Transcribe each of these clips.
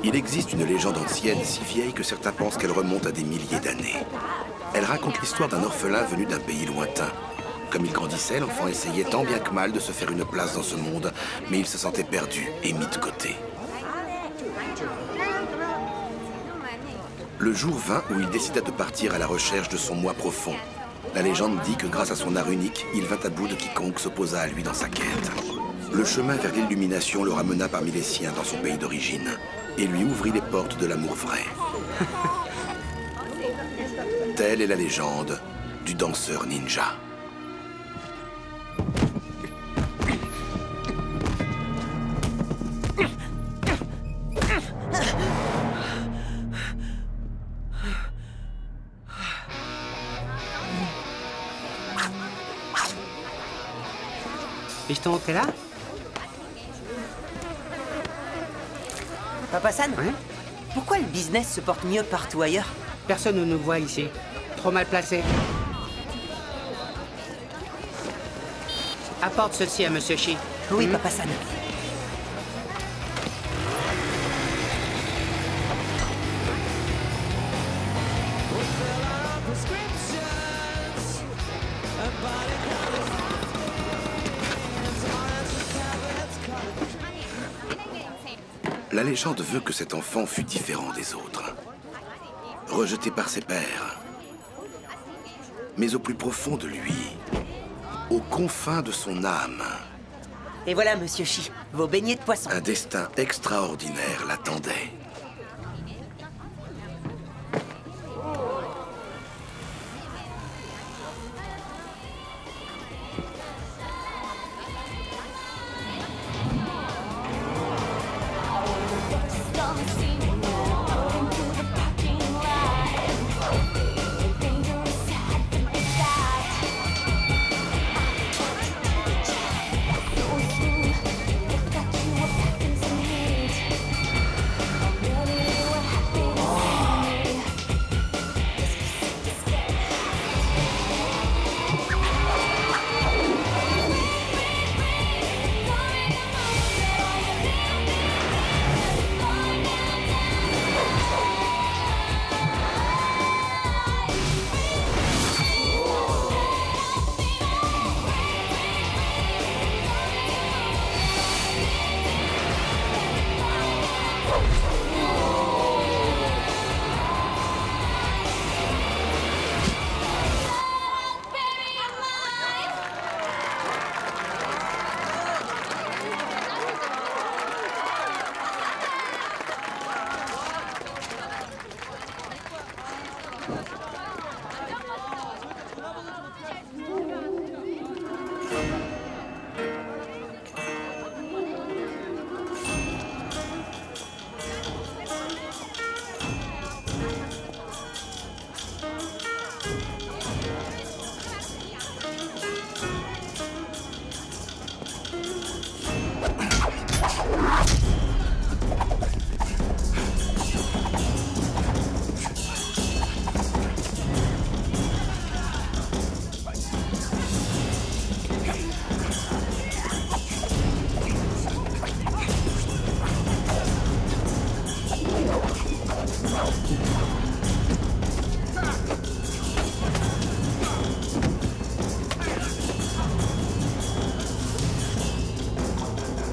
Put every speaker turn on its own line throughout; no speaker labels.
Il existe une légende ancienne si vieille que certains pensent qu'elle remonte à des milliers d'années. Elle raconte l'histoire d'un orphelin venu d'un pays lointain. Comme il grandissait, l'enfant essayait tant bien que mal de se faire une place dans ce monde, mais il se sentait perdu et mis de côté. Le jour vint où il décida de partir à la recherche de son moi profond. La légende dit que grâce à son art unique, il vint à bout de quiconque s'opposa à lui dans sa quête. Le chemin vers l'illumination le ramena parmi les siens dans son pays d'origine et lui ouvrit les portes de l'amour vrai. Telle est la légende du danseur ninja.
Piston, t'es là?
Papa San,
Ouais?
pourquoi le business se porte mieux partout ailleurs?
Personne ne nous voit ici. Trop mal placé. Apporte ceci à Monsieur Shi.
Oui, Papa San.
La légende veut que cet enfant fût différent des autres. Rejeté par ses pères. Mais au plus profond de lui, aux confins de son âme,
Et voilà, Monsieur Shi, vos beignets de poisson.
un destin extraordinaire l'attendait.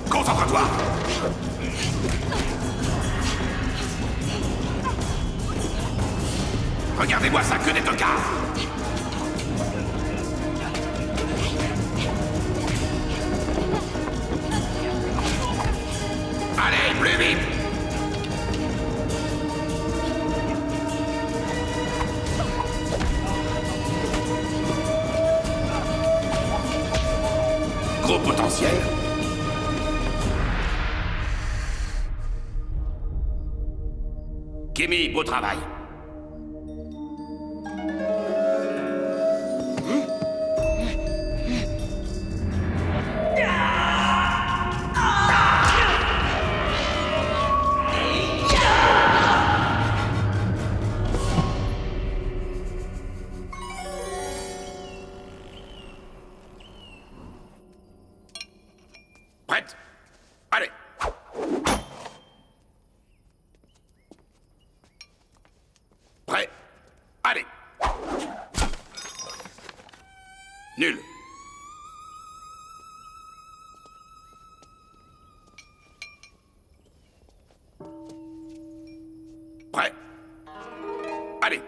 Concentre-toi! Regardez-moi ça, que des tocards! Allez, plus vite! Gros potentiel. Kimi, beau travail. Prête? Allez! Prêt? Allez.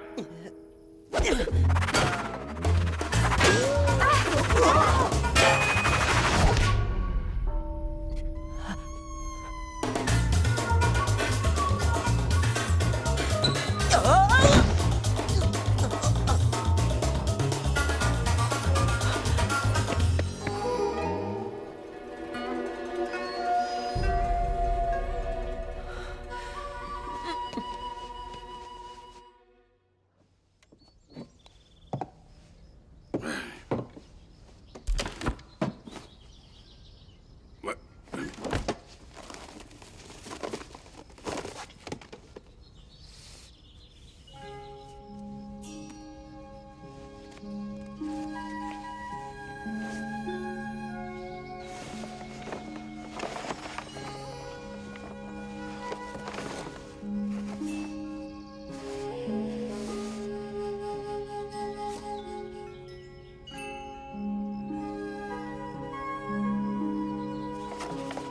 Ouais.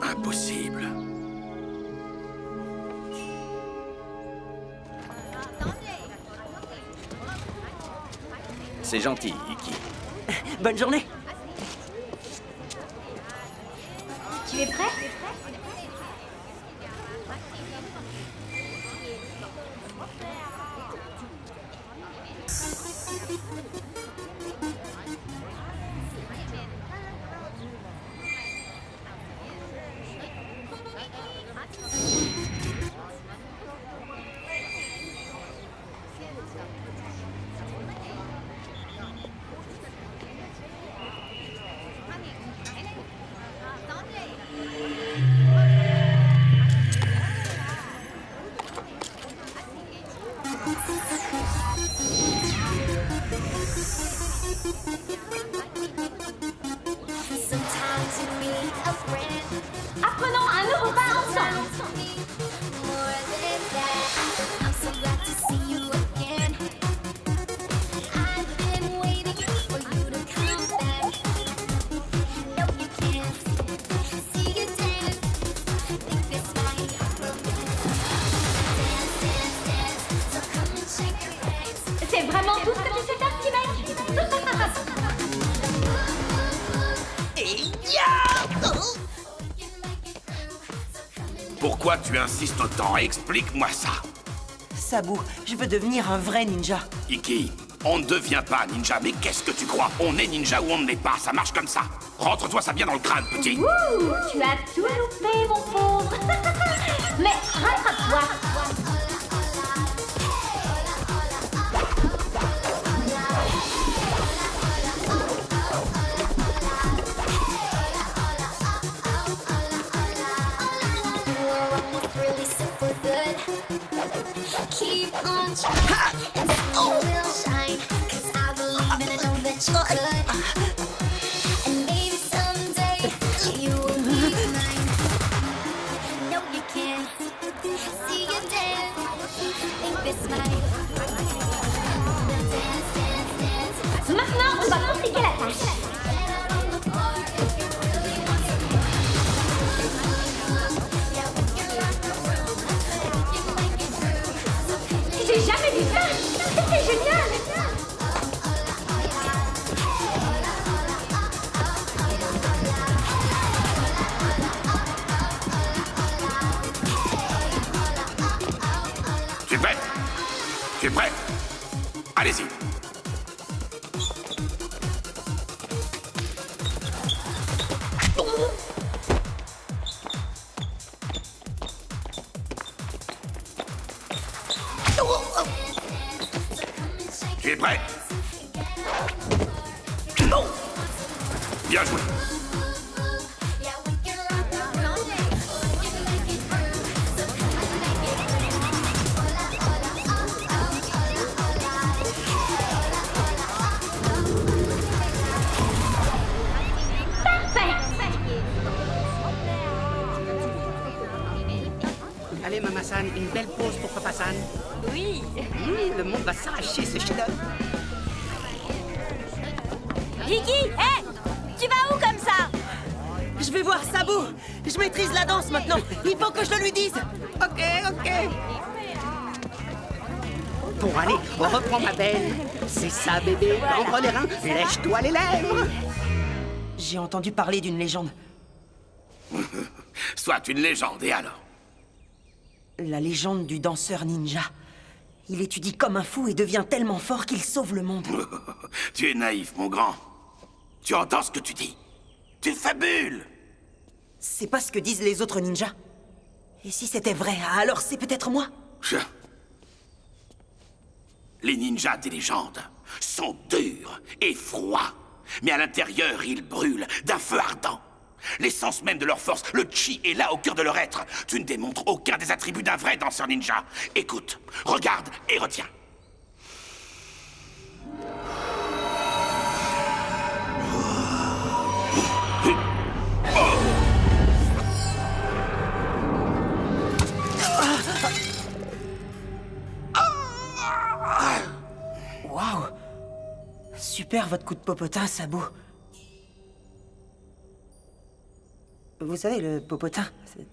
Impossible.
C'est gentil, Iki.
Bonne journée.
Tu es prêt? Apprenons un nouveau pas ensemble. C'est vraiment tout ce que tu sais faire, petit mec.
Pourquoi tu insistes autant? Explique-moi ça.
Sabu, je veux devenir un vrai ninja.
Iki, on ne devient pas ninja, mais qu'est-ce que tu crois? On est ninja ou on ne l'est pas, ça marche comme ça. Rentre-toi ça bien dans le crâne, petit.
Ouh, tu as tout loupé, mon pauvre. Mais rattrape-toi.
Keep on trying and you will shine. 'Cause I believe and I know that you could. And maybe someday you will be mine. No, you can't see you dance. Think this might. Dance, dance, dance.
Maintenant, on va compliquer la tâche. J'ai jamais vu ça. C'est génial.
Tu es prêt? Tu es prêt? Allez-y. Tu es prêt? Non! Bien joué.
Allez, Maman San, une belle pause pour Papa San.
Oui.
Le monde va s'arracher ce chef-d'œuvre.
Iki, hé! Tu vas où comme ça?
Je vais voir Sabu. Je maîtrise la danse maintenant. Il faut que je le lui dise.
Ok. Bon, allez, reprends ma belle. C'est ça, bébé. Ouvre les reins, lèche-toi les lèvres.
J'ai entendu parler d'une légende.
Soit une légende, et alors?
La légende du danseur ninja. Il étudie comme un fou et devient tellement fort qu'il sauve le monde.
Tu es naïf, mon grand. Tu entends ce que tu dis? Tu fabules!
C'est pas ce que disent les autres ninjas. Et si c'était vrai, alors c'est peut-être moi.
Les ninjas des légendes sont durs et froids. Mais à l'intérieur, ils brûlent d'un feu ardent. L'essence même de leur force, le chi, est là au cœur de leur être. Tu ne démontres aucun des attributs d'un vrai danseur ninja. Écoute, regarde et retiens.
Waouh! Super votre coup de popotin, Sabu. Vous savez, le popotin, c'est...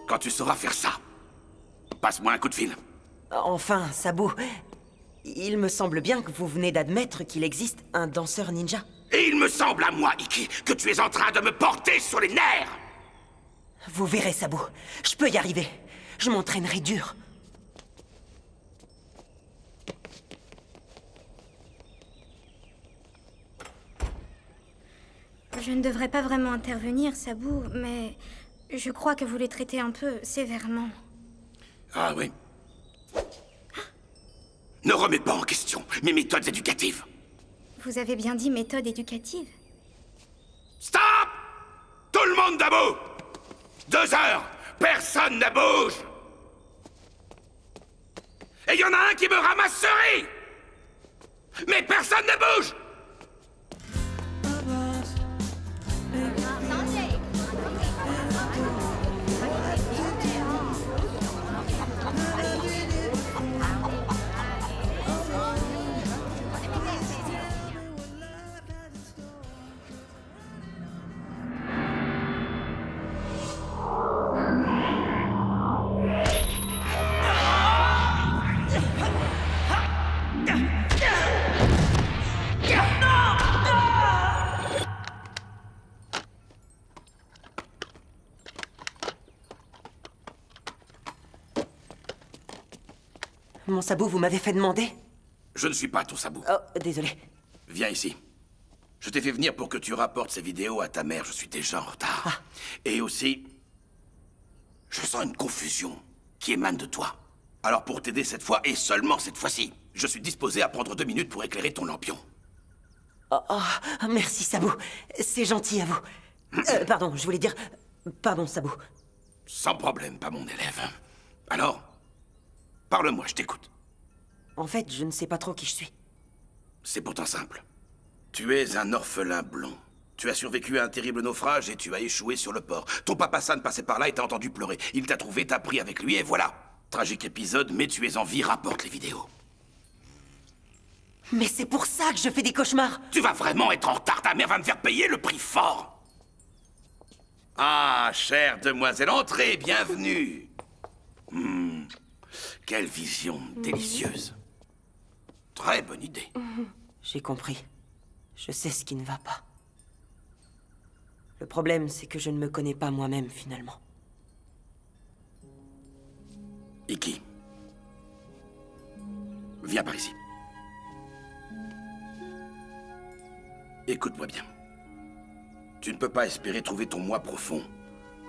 Quand tu sauras faire ça, passe-moi un coup de fil.
Enfin, Sabu, il me semble bien que vous venez d'admettre qu'il existe un danseur ninja.
Et il me semble à moi, Iki, que tu es en train de me porter sur les nerfs.
Vous verrez, Sabu. Je peux y arriver. Je m'entraînerai dur.
Je ne devrais pas vraiment intervenir, Sabu, mais je crois que vous les traitez un peu sévèrement.
Ah oui. Ne remets pas en question mes méthodes éducatives.
Vous avez bien dit méthode éducative.
Stop! Tout le monde debout! 2 heures, personne ne bouge! Et il y en a un qui me ramasserait! Mais personne ne bouge!
Mon Sabu, vous m'avez fait demander?
Je ne suis pas ton sabot.
Oh, désolé.
Viens ici. Je t'ai fait venir pour que tu rapportes ces vidéos à ta mère. Je suis déjà en retard. Et aussi, je sens une confusion qui émane de toi. Alors pour t'aider cette fois, et seulement cette fois-ci, je suis disposé à prendre 2 minutes pour éclairer ton lampion.
Merci, Sabu. C'est gentil à vous. Pardon, je voulais dire... Pardon, Sabu.
Sans problème, pas mon élève. Alors, parle-moi, je t'écoute.
En fait, je ne sais pas trop qui je suis.
C'est pourtant simple. Tu es un orphelin blond. Tu as survécu à un terrible naufrage et tu as échoué sur le port. Ton papa San passait par là et t'a entendu pleurer. Il t'a trouvé, t'a pris avec lui et voilà. Tragique épisode, mais tu es en vie, rapporte les vidéos.
Mais c'est pour ça que je fais des cauchemars.
Tu vas vraiment être en retard, ta mère va me faire payer le prix fort. Ah, chère demoiselle, entrez, bienvenue. Quelle vision délicieuse. Très bonne idée.
J'ai compris. Je sais ce qui ne va pas. Le problème, c'est que je ne me connais pas moi-même, finalement.
Iki. Viens par ici. Écoute-moi bien. Tu ne peux pas espérer trouver ton moi profond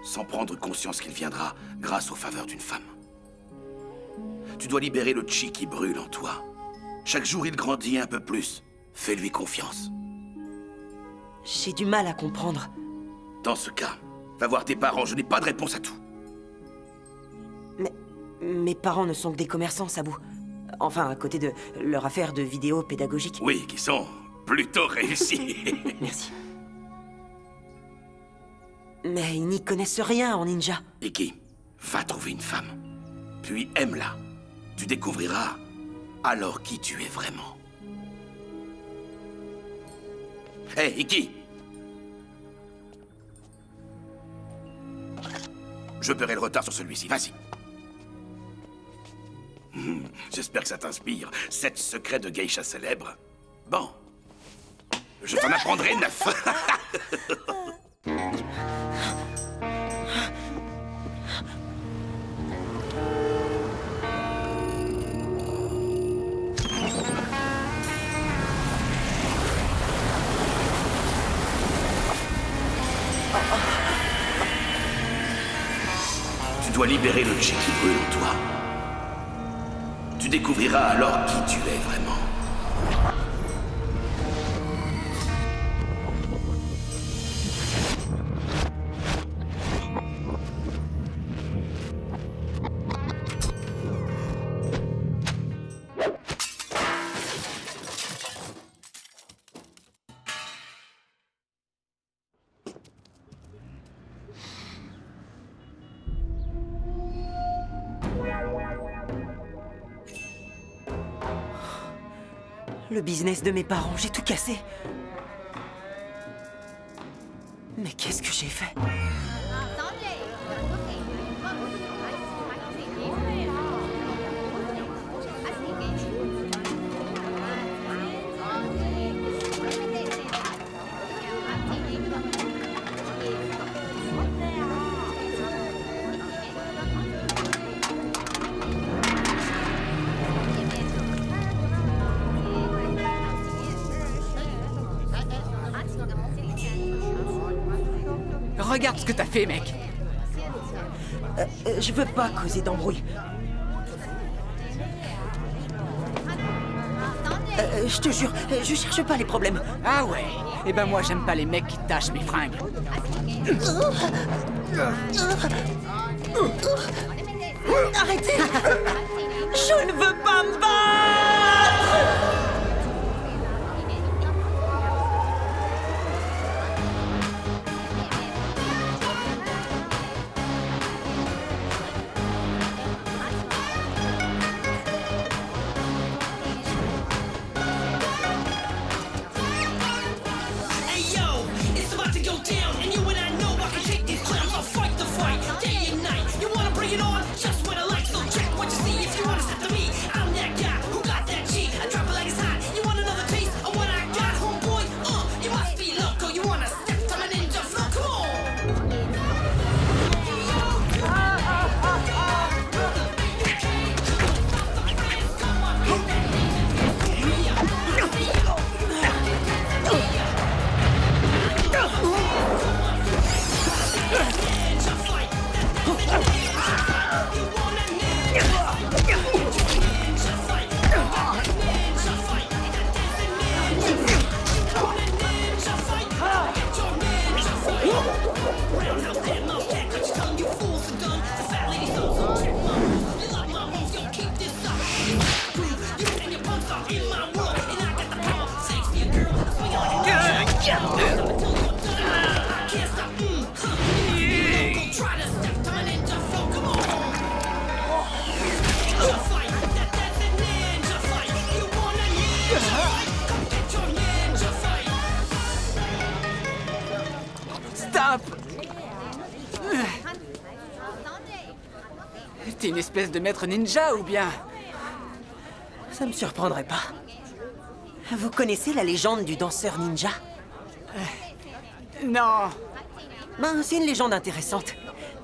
sans prendre conscience qu'il viendra grâce aux faveurs d'une femme. Tu dois libérer le chi qui brûle en toi. Chaque jour, il grandit un peu plus. Fais-lui confiance.
J'ai du mal à comprendre.
Dans ce cas, va voir tes parents, je n'ai pas de réponse à tout.
Mais mes parents ne sont que des commerçants, Sabu. Enfin, à côté de leur affaire de vidéos pédagogiques.
Oui, qui sont plutôt réussis.
Merci. Mais ils n'y connaissent rien en ninja.
Iki, va trouver une femme. Puis aime-la. Tu découvriras alors qui tu es vraiment. Hé, Iki! Je paierai le retard sur celui-ci, vas-y. J'espère que ça t'inspire. 7 secrets de geisha célèbres. Bon. Je t'en apprendrai 9. Tu dois libérer le Chi qui brûle en toi. Tu découvriras alors qui tu es vraiment.
Le business de mes parents, j'ai tout cassé. Mais qu'est-ce que j'ai fait?
Regarde ce que t'as fait, mec.
Je veux pas causer d'embrouille. Je te jure, je cherche pas les problèmes.
Ah ouais. Eh ben moi, j'aime pas les mecs qui tâchent mes fringues.
Arrêtez! Je ne veux pas me battre!
T'es une espèce de maître ninja ou bien?
Ça me surprendrait pas. Vous connaissez la légende du danseur ninja?
Non.
Ben, c'est une légende intéressante.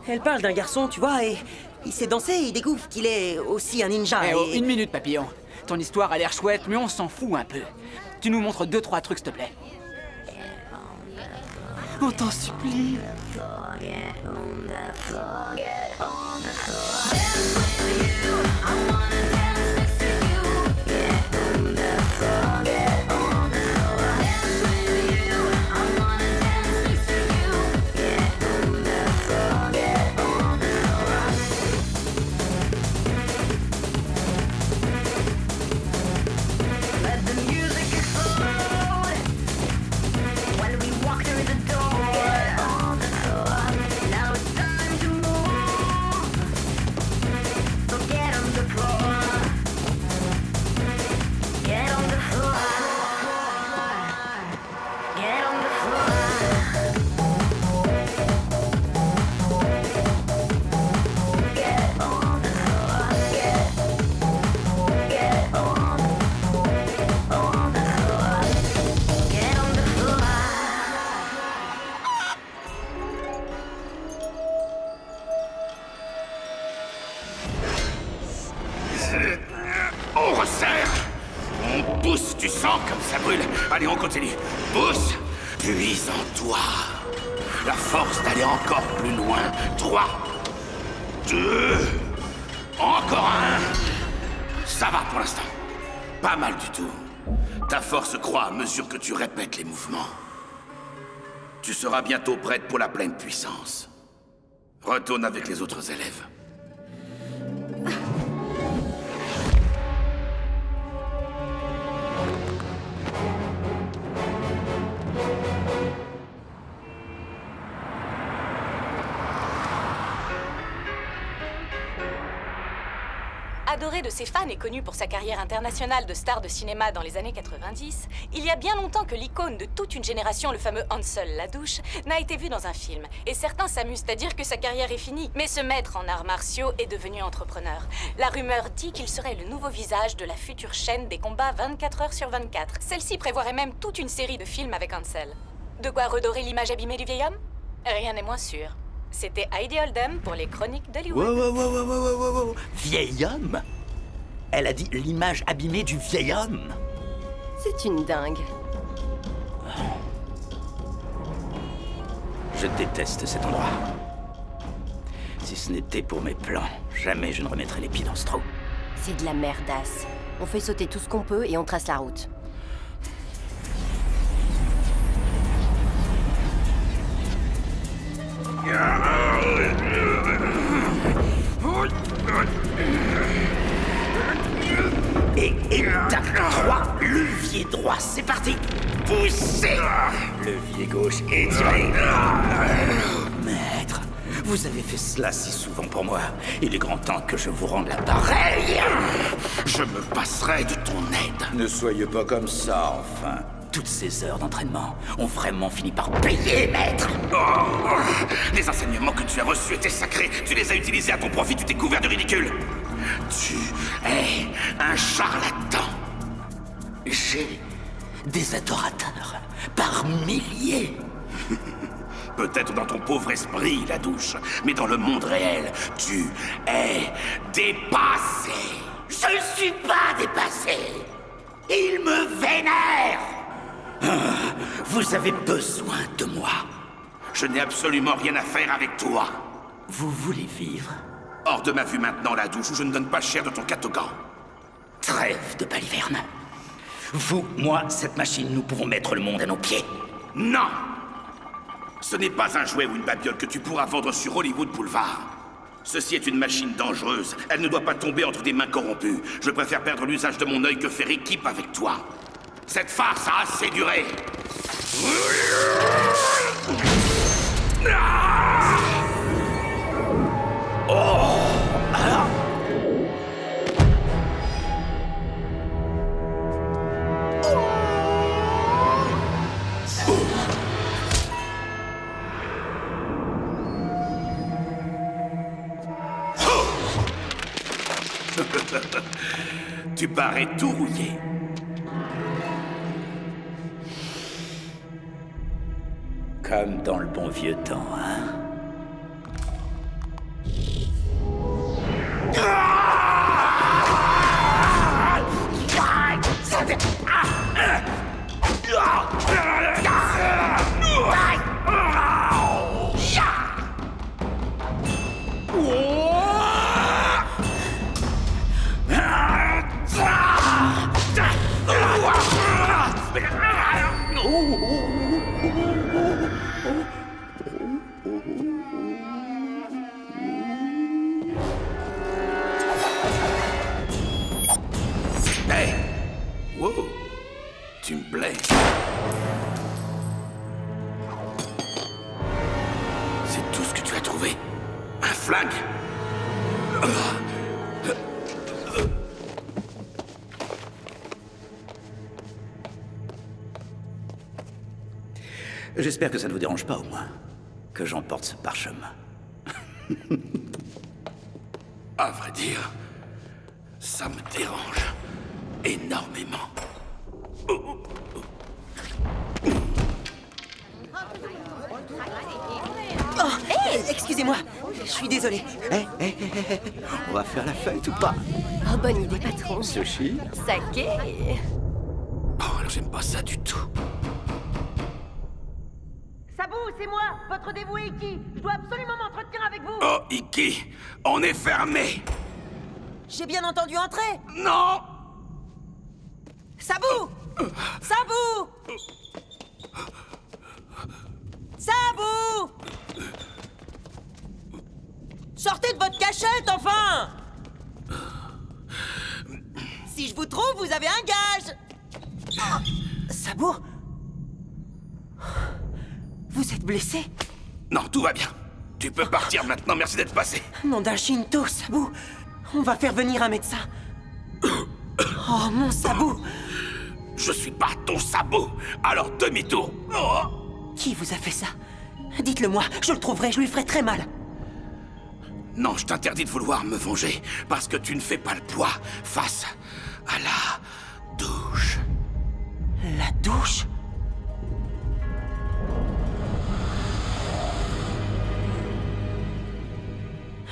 Elle parle d'un garçon, tu vois, et il sait danser et il découvre qu'il est aussi un ninja.
Eh oh, une minute, papillon. Ton histoire a l'air chouette, mais on s'en fout un peu. Tu nous montres 2-3 trucs, s'il te plaît. On t'en supplie.
ça brûle. Allez, on continue. Pousse. Puise en toi. La force d'aller encore plus loin. 3, 2, encore un. Ça va pour l'instant. Pas mal du tout. Ta force croît à mesure que tu répètes les mouvements. Tu seras bientôt prête pour la pleine puissance. Retourne avec les autres élèves.
Adoré de ses fans et connu pour sa carrière internationale de star de cinéma dans les années 90, il y a bien longtemps que l'icône de toute une génération, le fameux Hansel la douche, n'a été vu dans un film. Et certains s'amusent à dire que sa carrière est finie. Mais ce maître en arts martiaux est devenu entrepreneur. La rumeur dit qu'il serait le nouveau visage de la future chaîne des combats 24 heures sur 24. Celle-ci prévoirait même toute une série de films avec Hansel. De quoi redorer l'image abîmée du vieil homme? Rien n'est moins sûr. C'était Heidi Oldham pour les chroniques d'Hollywood.
Wow. Vieil homme? Elle a dit l'image abîmée du vieil homme.
C'est une dingue.
Je déteste cet endroit. Si ce n'était pour mes plans, jamais je ne remettrais les pieds dans ce trou.
C'est de la merdasse. On fait sauter tout ce qu'on peut et on trace la route.
Et tape 3, levier droit, c'est parti. Poussez. Levier gauche, étirez. Maître, vous avez fait cela si souvent pour moi. Il est grand temps que je vous rende l'appareil.
Je me passerai de ton aide.
Ne soyez pas comme ça, enfin. Toutes ces heures d'entraînement ont vraiment fini par payer, maître.
Les enseignements que tu as reçus étaient sacrés. Tu les as utilisés à ton profit, tu t'es couvert de ridicule. Tu es un charlatan.
J'ai des adorateurs par milliers.
Peut-être dans ton pauvre esprit, la douche, mais dans le monde réel, tu es dépassé.
Je ne suis pas dépassé. Il me vénère. Vous avez besoin de moi.
Je n'ai absolument rien à faire avec toi.
Vous voulez vivre?
Hors de ma vue maintenant, la douche, où je ne donne pas cher de ton catogan.
Trêve de baliverne. Vous, moi, cette machine, nous pouvons mettre le monde à nos pieds.
Non! Ce n'est pas un jouet ou une babiole que tu pourras vendre sur Hollywood Boulevard. Ceci est une machine dangereuse. Elle ne doit pas tomber entre des mains corrompues. Je préfère perdre l'usage de mon œil que faire équipe avec toi. Cette farce a assez duré. Tu parais tout rouillé.
Comme dans le bon vieux temps, hein?
Hey! Wow! Tu me plais. C'est tout ce que tu as trouvé? Un flingue?
J'espère que ça ne vous dérange pas, au moins, que j'emporte ce parchemin.
À vrai dire, ça me dérange énormément.
Oh, hey, excusez-moi, je suis désolé. On va faire la fête ou pas?
Oh, bonne idée, patron.
Sushi?
Saké.
Oh j'aime pas ça du tout.
Sabou, c'est moi, votre dévoué Iki. Je dois absolument m'entretenir avec vous.
Oh, Iki, on est fermé.
J'ai bien entendu entrer.
Non.
Sabou! Sabou! Sabou! Sortez de votre cachette, enfin! Si je vous trouve, vous avez un gage! Sabou? Vous êtes blessé?
Non, tout va bien. Tu peux partir maintenant, merci d'être passé.
Nom d'un Shinto, Sabou. On va faire venir un médecin. Oh, mon Sabou!
Je suis pas ton sabot, alors demi-tour. Oh.
Qui vous a fait ça? Dites-le moi, je le trouverai, je lui ferai très mal.
Non, je t'interdis de vouloir me venger, parce que tu ne fais pas le poids face à la douche.
La douche?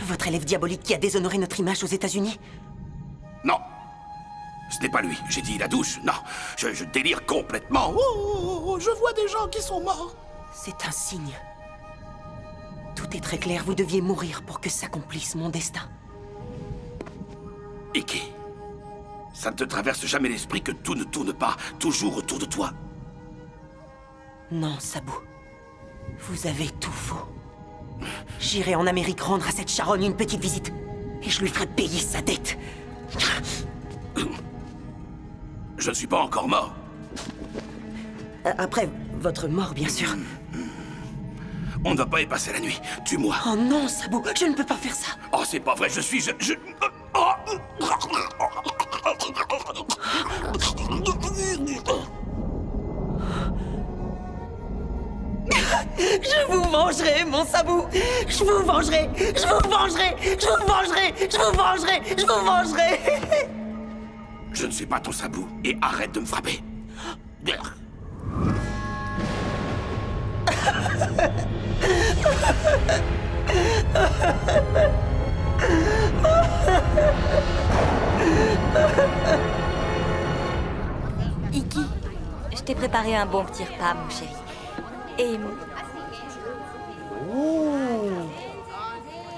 Votre élève diabolique qui a déshonoré notre image aux États-Unis?
Non. Ce n'est pas lui. J'ai dit la douche. Non. Je délire complètement. Oh, je vois des gens qui sont morts.
C'est un signe. Tout est très clair. Vous deviez mourir pour que s'accomplisse mon destin.
Iki, ça ne te traverse jamais l'esprit que tout ne tourne pas toujours autour de toi?
Non, Sabou. Vous avez tout faux. J'irai en Amérique rendre à cette charogne une petite visite. Et je lui ferai payer sa dette.
Je ne suis pas encore mort.
Après votre mort, bien sûr.
On ne va pas y passer la nuit. Tue-moi.
Oh non, Sabou, je ne peux pas faire ça.
Oh, c'est pas vrai, je... Oh.
Je vous vengerai, mon Sabou. Je vous vengerai. Je vous vengerai. Je vous vengerai. Je vous vengerai. Je vous vengerai.
Je ne suis pas ton sabou. Et arrête de me frapper.
Iki, je t'ai préparé un bon petit repas, mon chéri. Et...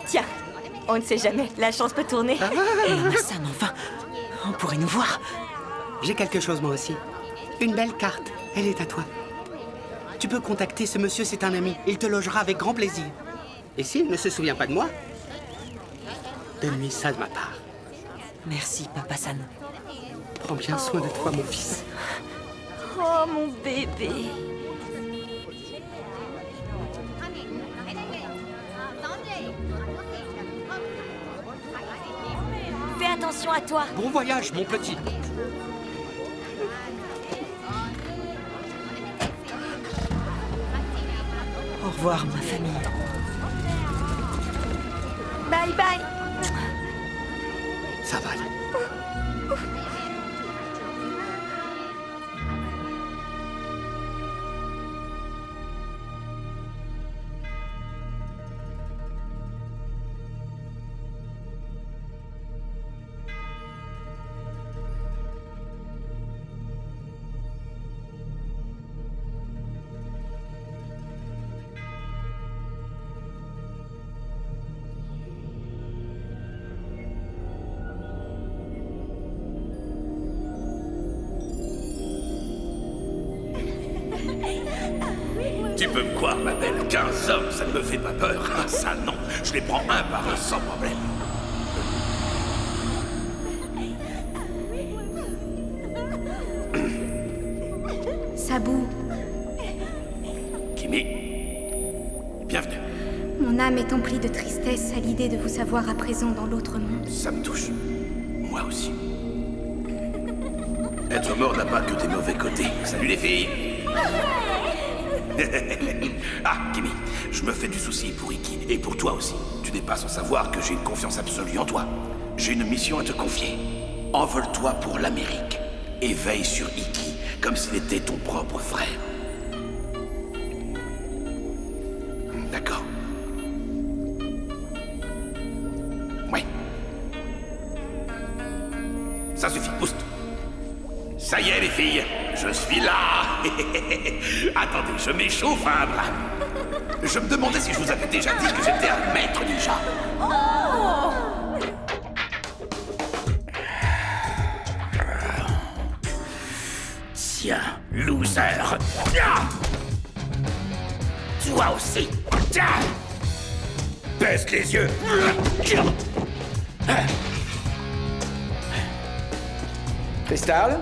Tiens, on ne sait jamais, la chance peut tourner.
Sam, enfin, on pourrait nous voir.
J'ai quelque chose moi aussi. Une belle carte, elle est à toi. Tu peux contacter ce monsieur, c'est un ami. Il te logera avec grand plaisir. Et s'il ne se souvient pas de moi, donne-lui ça de ma part.
Merci, Papa San.
Prends bien soin de toi, mon fils.
Oh, mon bébé. Fais attention à toi.
Bon voyage, mon petit.
Au revoir, ma famille.
Bye bye.
Ça va aller.
Tu peux me croire, ma belle, 15 hommes, ça ne me fait pas peur. Ça, non. Je les prends un par un sans problème.
Sabou,
Kimi, bienvenue.
mon âme est emplie de tristesse à l'idée de vous savoir à présent dans l'autre monde.
Ça me touche. Moi aussi. Être mort n'a pas que des mauvais côtés. Salut les filles. Ah, Kimi, je me fais du souci pour Iki, et pour toi aussi. Tu n'es pas sans savoir que j'ai une confiance absolue en toi. J'ai une mission à te confier. Envole-toi pour l'Amérique, et veille sur Iki, comme s'il était ton propre frère. D'accord. Oui. Ça suffit, pousse. Ça y est, les filles,
Je suis là. Attendez, je m'échauffe un bras. Je me demandais si je vous avais déjà dit que j'étais un maître ninja. Tiens, loser. Toi aussi. Tiens. Baisse les yeux.
Crystal,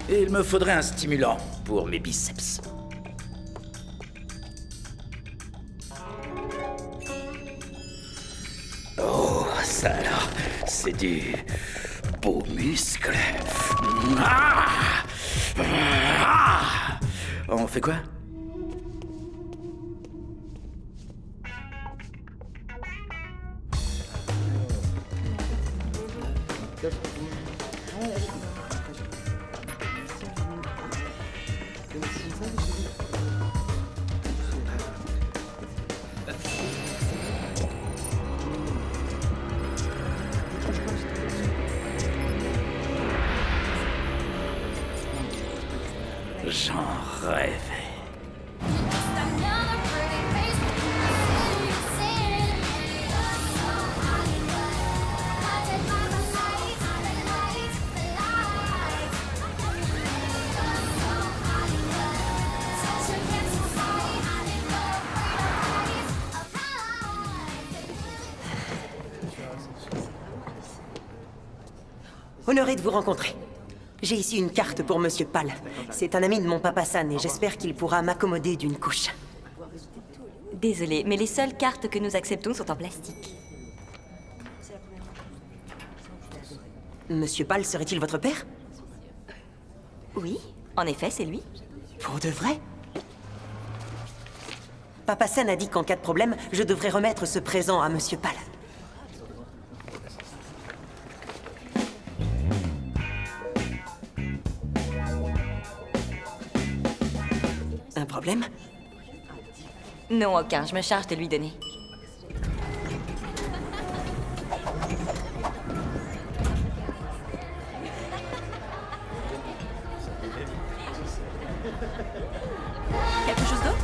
il me faudrait un stimulant pour mes biceps. Oh, ça alors, c'est du beau muscle. On fait quoi? J'en rêvais.
Honoré de vous rencontrer. J'ai ici une carte pour Monsieur Pal. C'est un ami de mon papa San et j'espère qu'il pourra m'accommoder d'une couche.
Désolée, mais les seules cartes que nous acceptons sont en plastique.
Monsieur Pal serait-il votre père?
Oui, en effet, c'est lui.
Pour de vrai? Papa San a dit qu'en cas de problème, je devrais remettre ce présent à Monsieur Pal. Un problème?
Non, aucun. Je me charge de lui donner. Quelque chose d'autre?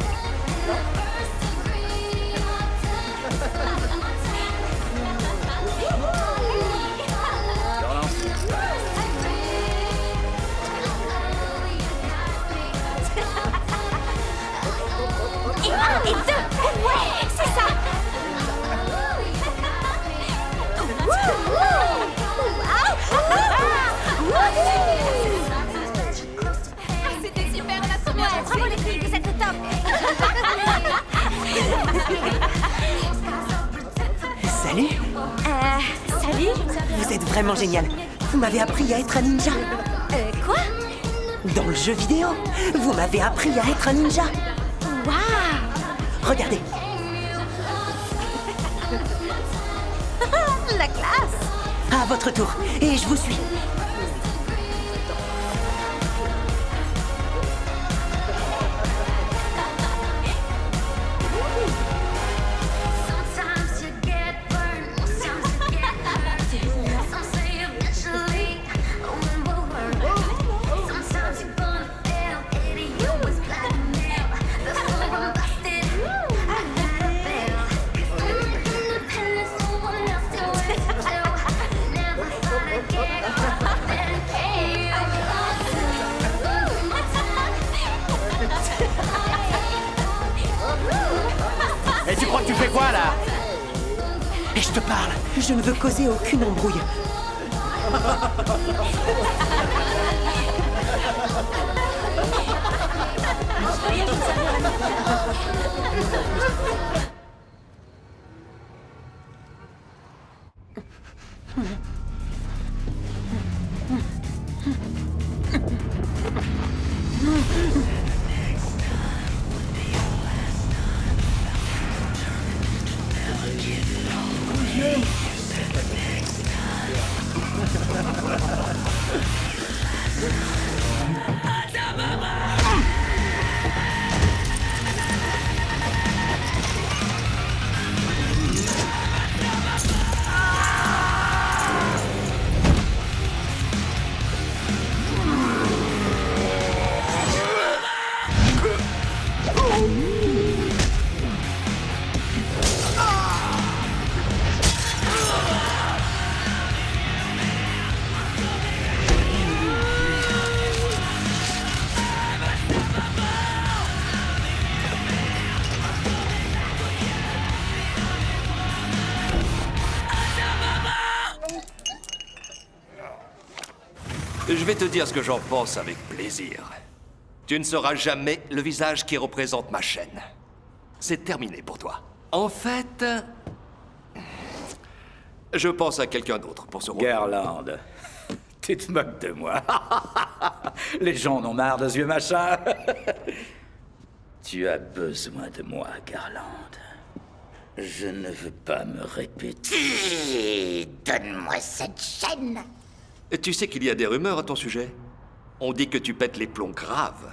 Et un, et deux. Ouais, c'est ça. C'était super, on a trop bien. Bravo les filles, vous êtes le top.
Salut.
Salut.
Vous êtes vraiment génial. Vous m'avez appris à être un ninja.
Quoi?
Dans le jeu vidéo, vous m'avez appris à être un ninja.
Waouh.
Regardez.
La classe.
À votre tour. Et je vous suis.
Et tu crois que tu fais quoi, là?
Et je te parle. Je ne veux causer aucune embrouille.
Je vais te dire ce que j'en pense avec plaisir. Tu ne seras jamais le visage qui représente ma chaîne. C'est terminé pour toi. En fait, je pense à quelqu'un d'autre pour ce rôle.
Garland, tu te moques de moi. Les gens en ont marre de ce vieux machin. Tu as besoin de moi, Garland. Je ne veux pas me répéter.
Donne-moi cette chaîne.
Tu sais qu'il y a des rumeurs à ton sujet? On dit que tu pètes les plombs graves.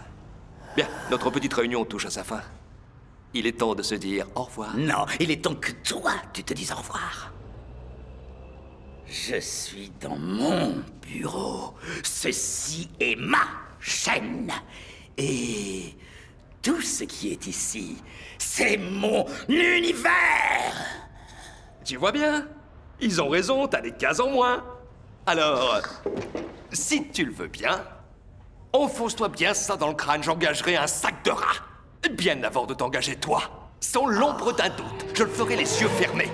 Bien, notre petite réunion touche à sa fin. Il est temps de se dire au revoir.
Non, il est temps que toi, tu te dises au revoir. Je suis dans mon bureau. Ceci est ma chaîne. Et tout ce qui est ici, c'est mon univers.
Tu vois bien? Ils ont raison, t'as des cases en moins. Alors, si tu le veux bien, enfonce-toi bien ça dans le crâne, j'engagerai un sac de rats. Bien avant de t'engager toi. Sans l'ombre d'un doute, je le ferai les yeux fermés.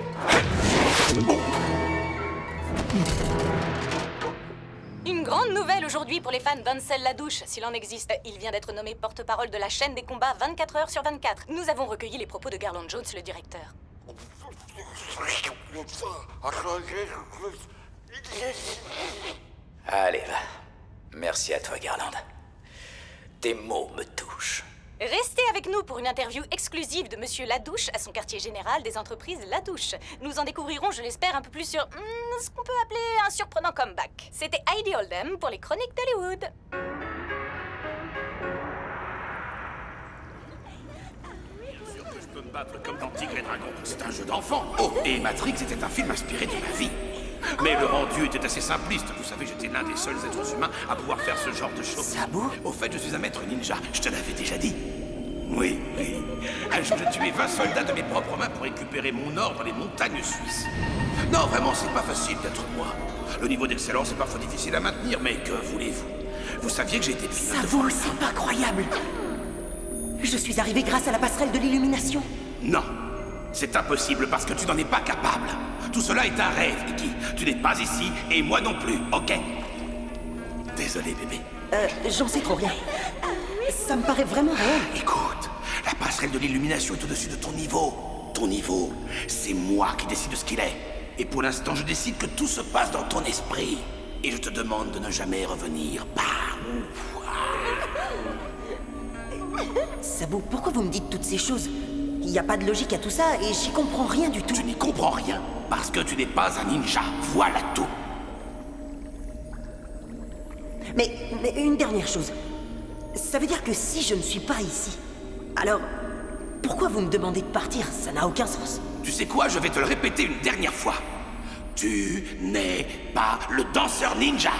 Une grande nouvelle aujourd'hui pour les fans d'Ansel Ladouche, s'il en existe. Il vient d'être nommé porte-parole de la chaîne des combats 24 heures sur 24. Nous avons recueilli les propos de Garland Jones, le directeur.
Allez, va. Merci à toi, Garland. Tes mots me touchent.
Restez avec nous pour une interview exclusive de Monsieur Ladouche à son quartier général des entreprises Ladouche. Nous en découvrirons, je l'espère, un peu plus sur ce qu'on peut appeler un surprenant comeback. C'était Heidi Oldham pour les Chroniques d'Hollywood.
Je peux me battre comme dans Tigre et Dragon. C'est un jeu d'enfant. Oh, et Matrix était un film inspiré de ma vie. Mais le rendu était assez simpliste. Vous savez, j'étais l'un des seuls êtres humains à pouvoir faire ce genre de choses.
Sabu?
Au fait, je suis un maître ninja. Je te l'avais déjà dit. Oui, oui. Un jour, j'ai tué 20 soldats de mes propres mains pour récupérer mon or dans les montagnes suisses. Non, vraiment, c'est pas facile d'être moi. Le niveau d'excellence est parfois difficile à maintenir, mais que voulez-vous? Vous saviez que j'ai été pilote de
Sabu, c'est pas croyable. Je suis arrivé grâce à la passerelle de l'illumination.
Non. C'est impossible parce que tu n'en es pas capable. Tout cela est un rêve, Nikki. Tu n'es pas ici et moi non plus, ok? Désolé, bébé.
J'en sais trop rien. Ça me paraît vraiment réel.
Écoute, la passerelle de l'illumination est au-dessus de ton niveau. Ton niveau, c'est moi qui décide de ce qu'il est. Et pour l'instant, je décide que tout se passe dans ton esprit. Et je te demande de ne jamais revenir.
Sabu, pourquoi vous me dites toutes ces choses? Il n'y a pas de logique à tout ça et j'y comprends rien du tout.
Tu n'y comprends rien parce que tu n'es pas un ninja. Voilà tout.
Mais une dernière chose. Ça veut dire que si je ne suis pas ici, alors pourquoi vous me demandez de partir? Ça n'a aucun sens.
Tu sais quoi? Je vais te le répéter une dernière fois. Tu n'es pas le danseur ninja.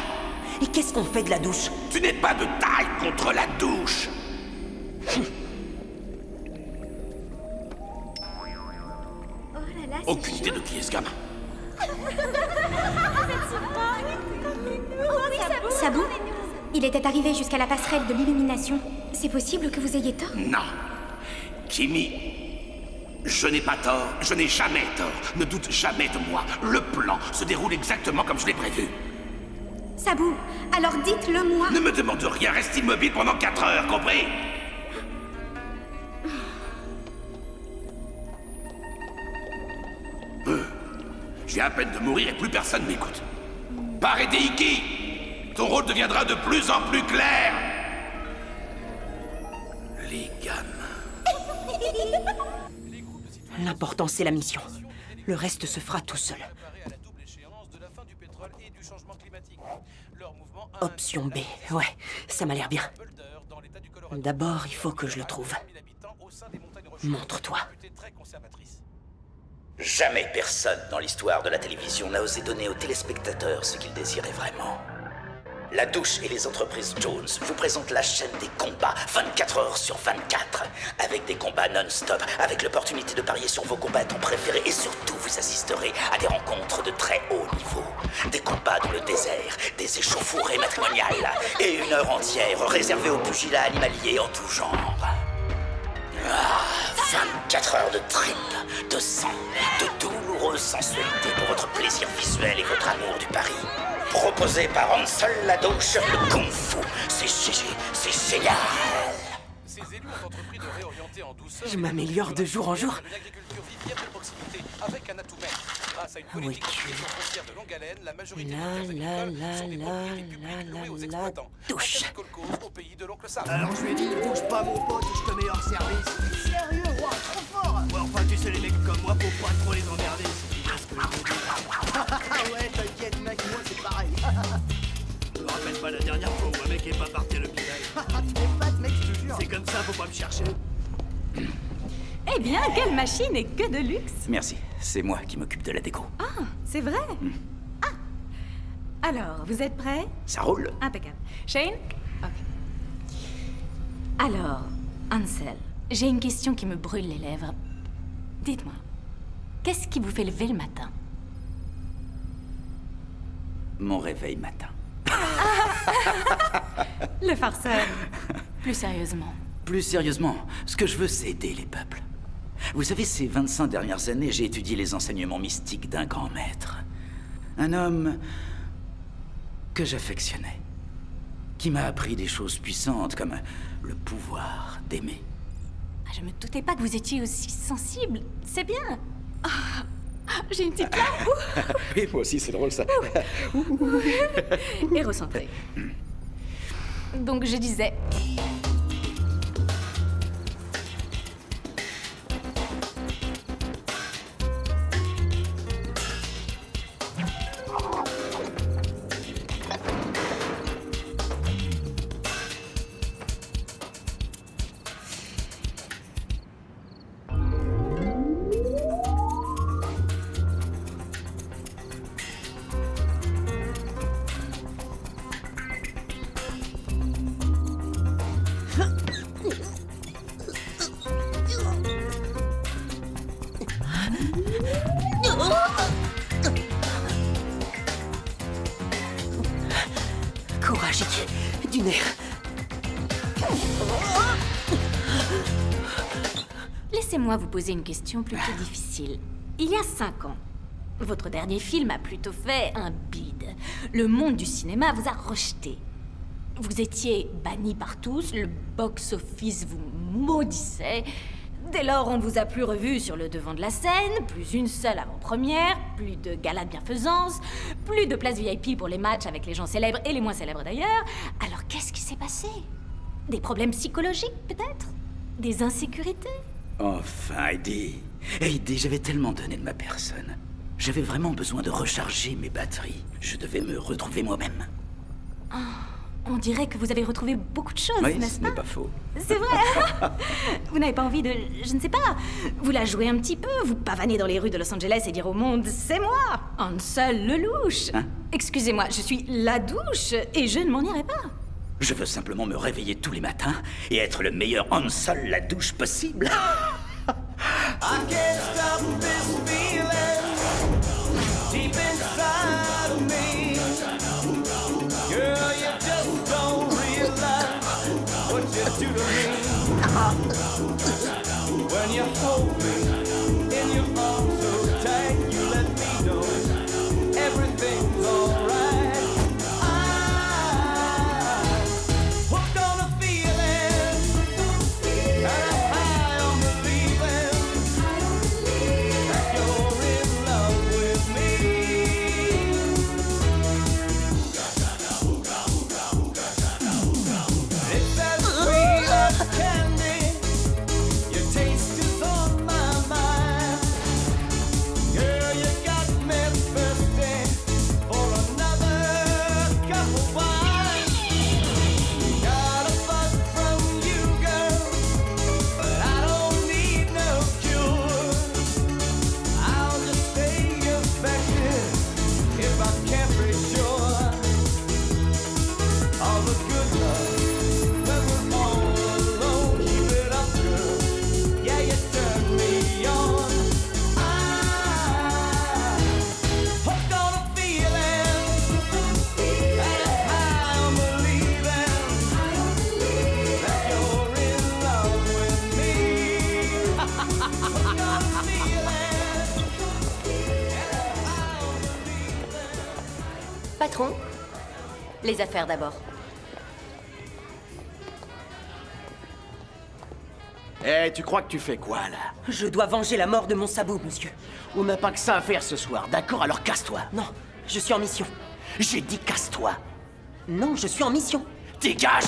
Et qu'est-ce qu'on fait de la douche?
Tu n'es pas de taille contre la douche. Aucune idée de qui est ce gamin.
Sabu, il était arrivé jusqu'à la passerelle de l'illumination. C'est possible que vous ayez tort?
Non. Jimmy, je n'ai pas tort, je n'ai jamais tort. Ne doute jamais de moi. Le plan se déroule exactement comme je l'ai prévu.
Sabu, alors dites-le moi.
Ne me demande rien, reste immobile pendant 4 heures, compris? Je viens à peine de mourir et plus personne m'écoute. Pare Deiki! Ton rôle deviendra de plus en plus clair! Les gamins.
L'important, c'est la mission. Le reste se fera tout seul. Option B. Ouais, ça m'a l'air bien. D'abord, il faut que je le trouve. Montre-toi.
Jamais personne dans l'histoire de la télévision n'a osé donner aux téléspectateurs ce qu'ils désiraient vraiment. La Douche et les entreprises Jones vous présentent la chaîne des combats 24 heures sur 24, avec des combats non-stop, avec l'opportunité de parier sur vos combattants préférés et surtout vous assisterez à des rencontres de très haut niveau. Des combats dans le désert, des échauffourées matrimoniales et une heure entière réservée au pugilat animalier en tout genre. 24 heures de tripes, de sang, de douloureuse sensualité pour votre plaisir visuel et votre amour du pari. proposé par Hansel Ladouche, le Kung Fu. C'est GG, c'est génial.
Ces élus ont entrepris de réorienter en douceur.
Je m'améliore de jour en jour.
Une agriculture vivière de proximité avec un atout maître. Grâce à une politique d'irrigation foncière de longue haleine, la majorité des terres agricoles sont des propriétés publiques louées aux exploitants.
Douche.
Au pays de l'oncle Sam.
Alors je lui ai dit, bouge pas mon pote, je te mets hors service. Sérieux, wow, trop fort. Ouais, enfin tu sais les mecs comme moi, faut pas trop les emmerder. Ouais, t'inquiète mec, moi c'est pareil. Je me rappelle pas la dernière fois où un mec est pas parti à l'hôpital. Tu m'épates mec, je te jure. C'est comme ça, faut pas me chercher.
Eh bien, quelle machine et que de luxe!
Merci, c'est moi qui m'occupe de la déco.
Ah, c'est vrai? Ah! Alors, vous êtes prêts?
Ça roule.
Impeccable. Shane? Ok. Alors, Hansel, j'ai une question qui me brûle les lèvres. Dites-moi, qu'est-ce qui vous fait lever le matin?
Mon réveil matin.
Le farceur. Plus sérieusement.
Plus sérieusement, ce que je veux, c'est aider les peuples. Vous savez, ces 25 dernières années, j'ai étudié les enseignements mystiques d'un grand maître. Un homme que j'affectionnais. Qui m'a appris des choses puissantes comme le pouvoir d'aimer.
Je me doutais pas que vous étiez aussi sensible. C'est bien. Ah, j'ai une petite larme.
Et moi aussi, c'est drôle ça.
Et recentré. Donc je disais...
Courage, du nerf.
Laissez-moi vous poser une question plutôt difficile. Il y a 5 ans, votre dernier film a plutôt fait un bide. Le monde du cinéma vous a rejeté. Vous étiez banni par tous, le box-office vous maudissait. Dès lors, on ne vous a plus revu sur le devant de la scène, plus une seule avant-première, plus de galas de bienfaisance, plus de places VIP pour les matchs avec les gens célèbres et les moins célèbres d'ailleurs. Alors qu'est-ce qui s'est passé? Des problèmes psychologiques peut-être? Des insécurités?
Enfin, Heidi. Heidi, j'avais tellement donné de ma personne. J'avais vraiment besoin de recharger mes batteries. Je devais me retrouver moi-même.
Oh, on dirait que vous avez retrouvé beaucoup de choses,
Oui,
n'est-ce
ce
pas?
n'est pas faux.
C'est vrai. Vous n'avez pas envie de... Je ne sais pas. Vous la jouez un petit peu, vous pavanez dans les rues de Los Angeles et dire au monde « C'est moi, Hansel Lelouch
Hein?
Excusez-moi, je suis la douche et je ne m'en irai pas.
Je veux simplement me réveiller tous les matins et être le meilleur Hansel Ladouche possible.
I can't stop this feeling deep inside of me. Girl, you just don't realize what you do to me. When you hold me in your arms so tight, you let me know everything's alright. I'm hooked on a feeling, and I'm high on believing that you're in love with me. It's as sweet as candy. Your taste is on my mind.
patron. Les affaires d'abord.
Eh, tu crois que tu fais quoi, là?
Je dois venger la mort de mon sabot, monsieur.
On n'a pas que ça à faire ce soir, d'accord? Alors casse-toi.
Non, je suis en mission.
J'ai dit casse-toi.
Non, je suis en mission.
Dégage!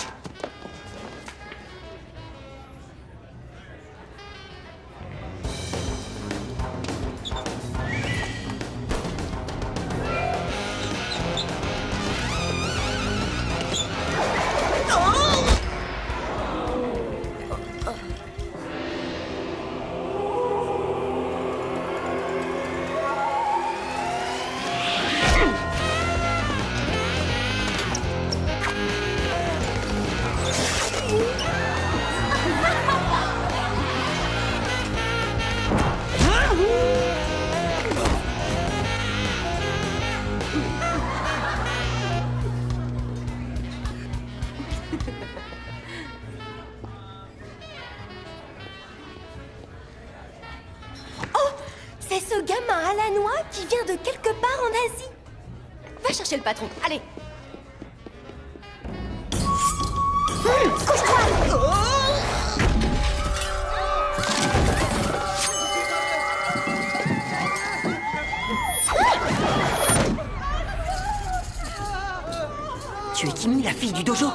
C'est ce gamin à la noix qui vient de quelque part en Asie. Va chercher le patron, allez. Couche-toi.
Tu es Kimi, la fille du dojo?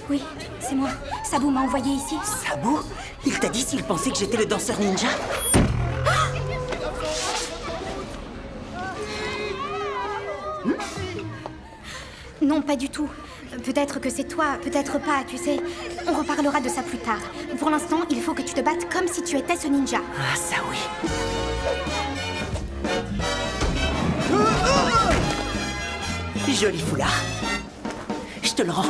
Oui, c'est moi. Sabou m'a envoyé ici.
Sabou? Il t'a dit s'il pensait que j'étais le danseur ninja?
Non, pas du tout. Peut-être que c'est toi, peut-être pas, tu sais. On reparlera de ça plus tard. Pour l'instant, il faut que tu te battes comme si tu étais ce ninja.
Ah, ça oui. Joli foulard. Je te le rends.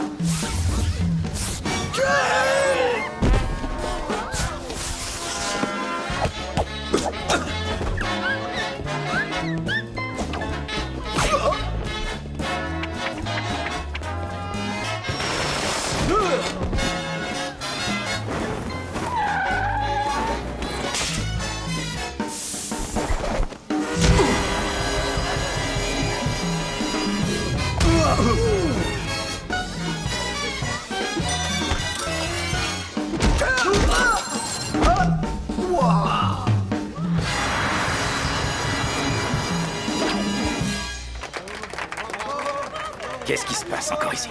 Qu'est-ce qui se passe encore ici?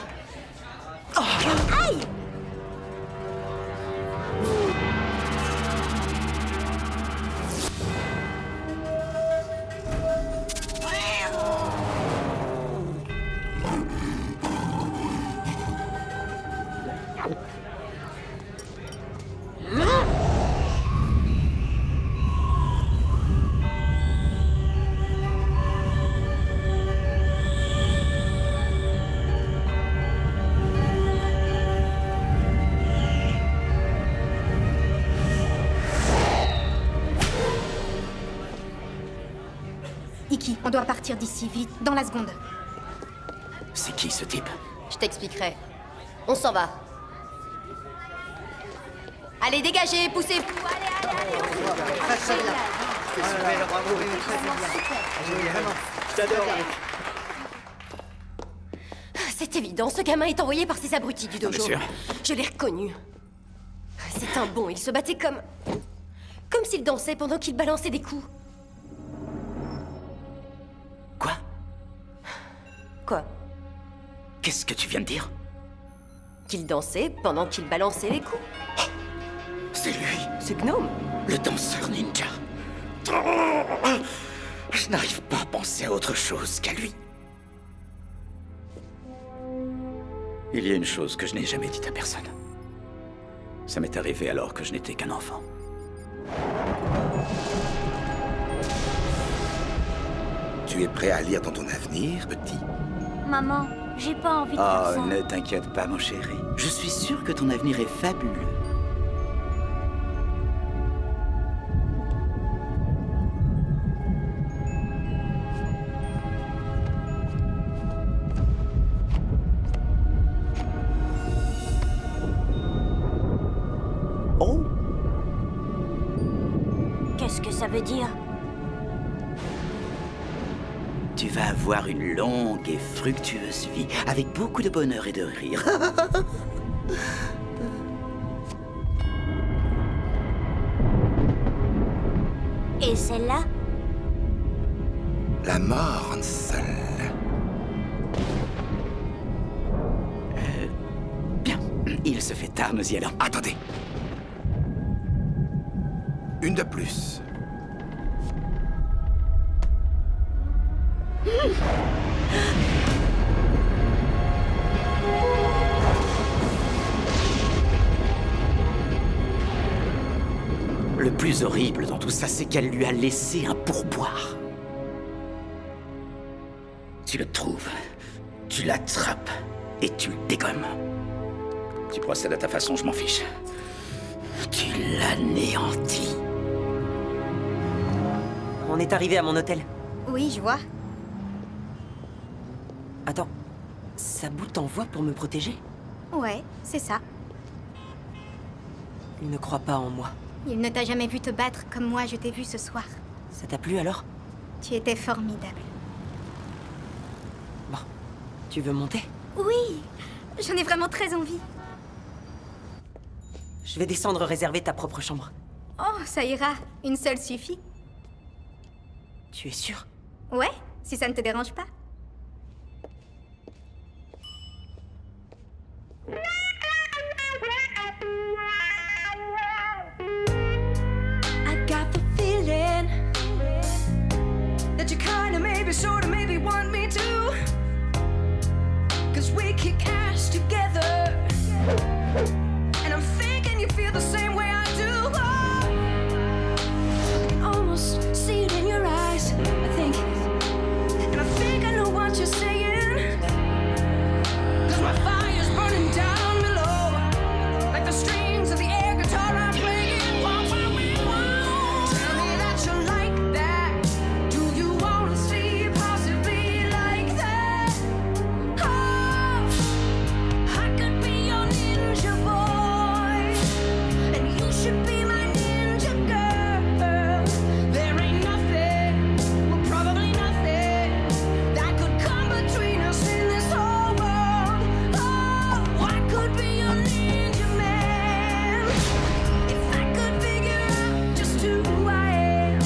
Aïe!
Iki, on doit partir d'ici, vite, dans la seconde.
C'est qui ce type?
Je t'expliquerai. On s'en va. Allez, dégagez, poussez-vous. Allez. C'est évident, ce gamin est envoyé par ces abrutis du dojo.
Bien sûr.
Je l'ai reconnu. C'est un bon, il se battait comme s'il dansait pendant qu'il balançait des coups. Quoi?
Qu'est-ce que tu viens de dire?
Qu'il dansait pendant qu'il balançait les coups.
C'est lui.
C'est Gnome.
Le danseur ninja. Je n'arrive pas à penser à autre chose qu'à lui. Il y a une chose que je n'ai jamais dite à personne. Ça m'est arrivé alors que je n'étais qu'un enfant.
Tu es prêt à lire dans ton avenir, petit?
Maman, j'ai pas envie de faire ça.
Oh, ne t'inquiète pas, mon chéri. Je suis sûr que ton avenir est fabuleux.
Oh. Qu'est-ce que ça veut dire?
Tu vas avoir une longue et fructueuse vie, avec beaucoup de bonheur et de rire.
Et celle-là?
La mort, Hansel.
Bien, il se fait tard, nous y allons.
Attendez. Une de plus.
Le plus horrible dans tout ça, c'est qu'elle lui a laissé un pourboire. Tu le trouves, tu l'attrapes et tu le dégommes. Tu procèdes à ta façon, je m'en fiche. Tu l'anéantis.
On est arrivé à mon hôtel.
Oui, je vois.
Attends, Sabu t'envoie pour me protéger?
Ouais, c'est ça.
Il ne croit pas en moi.
Il ne t'a jamais vu te battre comme moi je t'ai vu ce soir.
Ça t'a plu alors?
Tu étais formidable.
Bon, tu veux monter?
Oui, j'en ai vraiment très envie.
Je vais descendre réserver ta propre chambre.
Oh, ça ira. Une seule suffit.
Tu es sûr?
Ouais, si ça ne te dérange pas.
I got the feeling that you kinda, maybe, sorta, maybe want me to. 'Cause we kick ass together. And I'm thinking you feel the same way I do. Oh, I can almost see it in your eyes, I think. And I think I know what you're saying. 'Cause my fire's burning down below, like the strings of the air guitar I'm playing. Tell me that you like that. Do you wanna see possibly like that? Oh, I could be your ninja boy, and you should be my ninja girl. There ain't nothing, well, probably nothing, that could come between us in this whole world. Oh, I could be your ninja man. If I could figure out just who I am,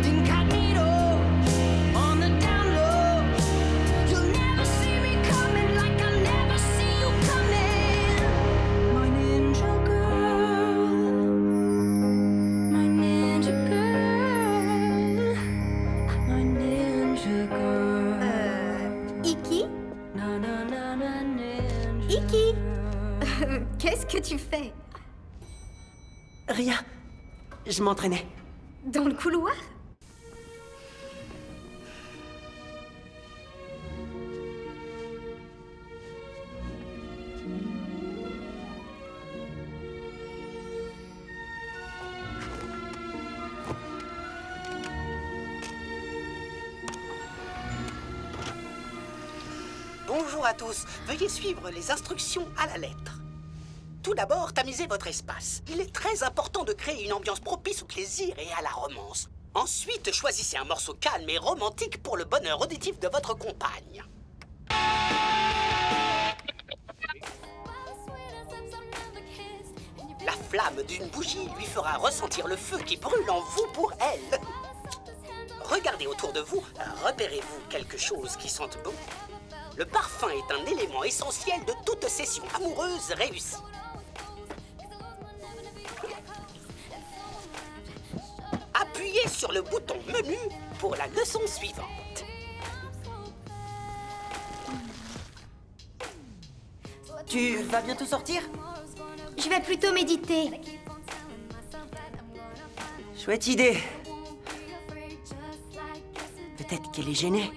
incognito, on the down low, you'll never see me coming like I never see you coming. My ninja girl, my ninja girl, my ninja girl.
Iki?
Na na na na ninja.
Iki? Qu'est-ce que tu fais?
Rien. Je m'entraînais.
Dans le couloir?
Bonjour à tous. Veuillez suivre les instructions à la lettre. Tout d'abord, tamisez votre espace. Il est très important de créer une ambiance propice au plaisir et à la romance. Ensuite, choisissez un morceau calme et romantique pour le bonheur auditif de votre compagne. La flamme d'une bougie lui fera ressentir le feu qui brûle en vous pour elle. Regardez autour de vous, repérez-vous quelque chose qui sente bon? Le parfum est un élément essentiel de toute session amoureuse réussie. Appuyez sur le bouton menu pour la leçon suivante.
Tu vas bientôt sortir?
Je vais plutôt méditer.
Chouette idée. Peut-être qu'elle est gênée.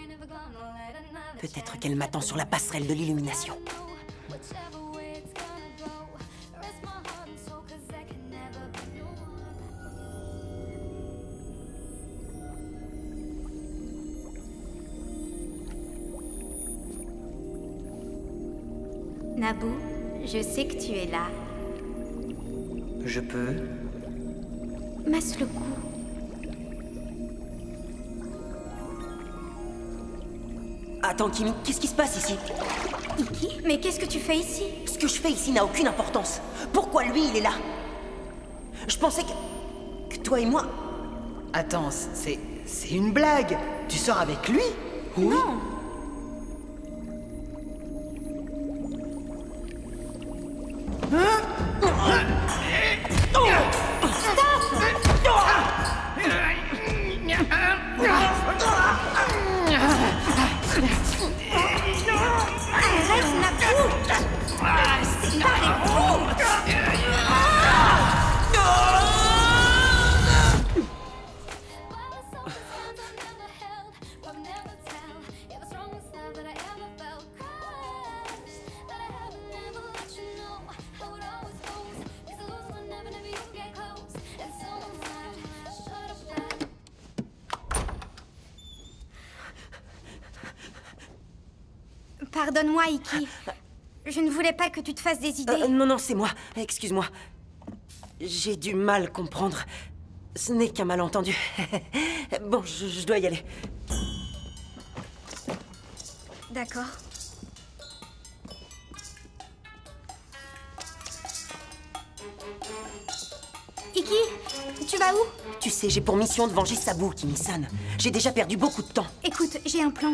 Peut-être qu'elle m'attend sur la passerelle de l'illumination.
Naboo, je sais que tu es là.
Je peux...
Masse le cou.
Attends, Kimi, qu'est-ce qui se passe ici?
Iki, mais qu'est-ce que tu fais ici?
Ce que je fais ici n'a aucune importance. Pourquoi lui, il est là? Je pensais que toi et moi...
Attends, c'est une blague. Tu sors avec lui?
Oui.
Arrête, Nabu! C'est pas Pardonne-moi, Iki. Je ne voulais pas que tu te fasses des idées.
Non, c'est moi. Excuse-moi. J'ai du mal comprendre. Ce n'est qu'un malentendu. Bon, je dois y aller.
D'accord. Iki, tu vas où?
Tu sais, j'ai pour mission de venger Sabu, Kimi-san. J'ai déjà perdu beaucoup de temps.
Écoute, j'ai un plan.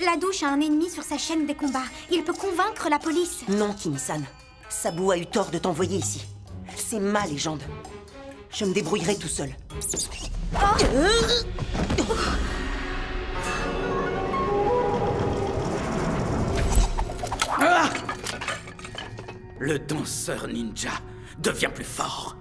La douche a un ennemi sur sa chaîne des combats. Il peut convaincre la police.
Non, Kimi-san. Sabu a eu tort de t'envoyer ici. C'est ma légende. Je me débrouillerai tout seul.
Ah! Le danseur ninja devient plus fort.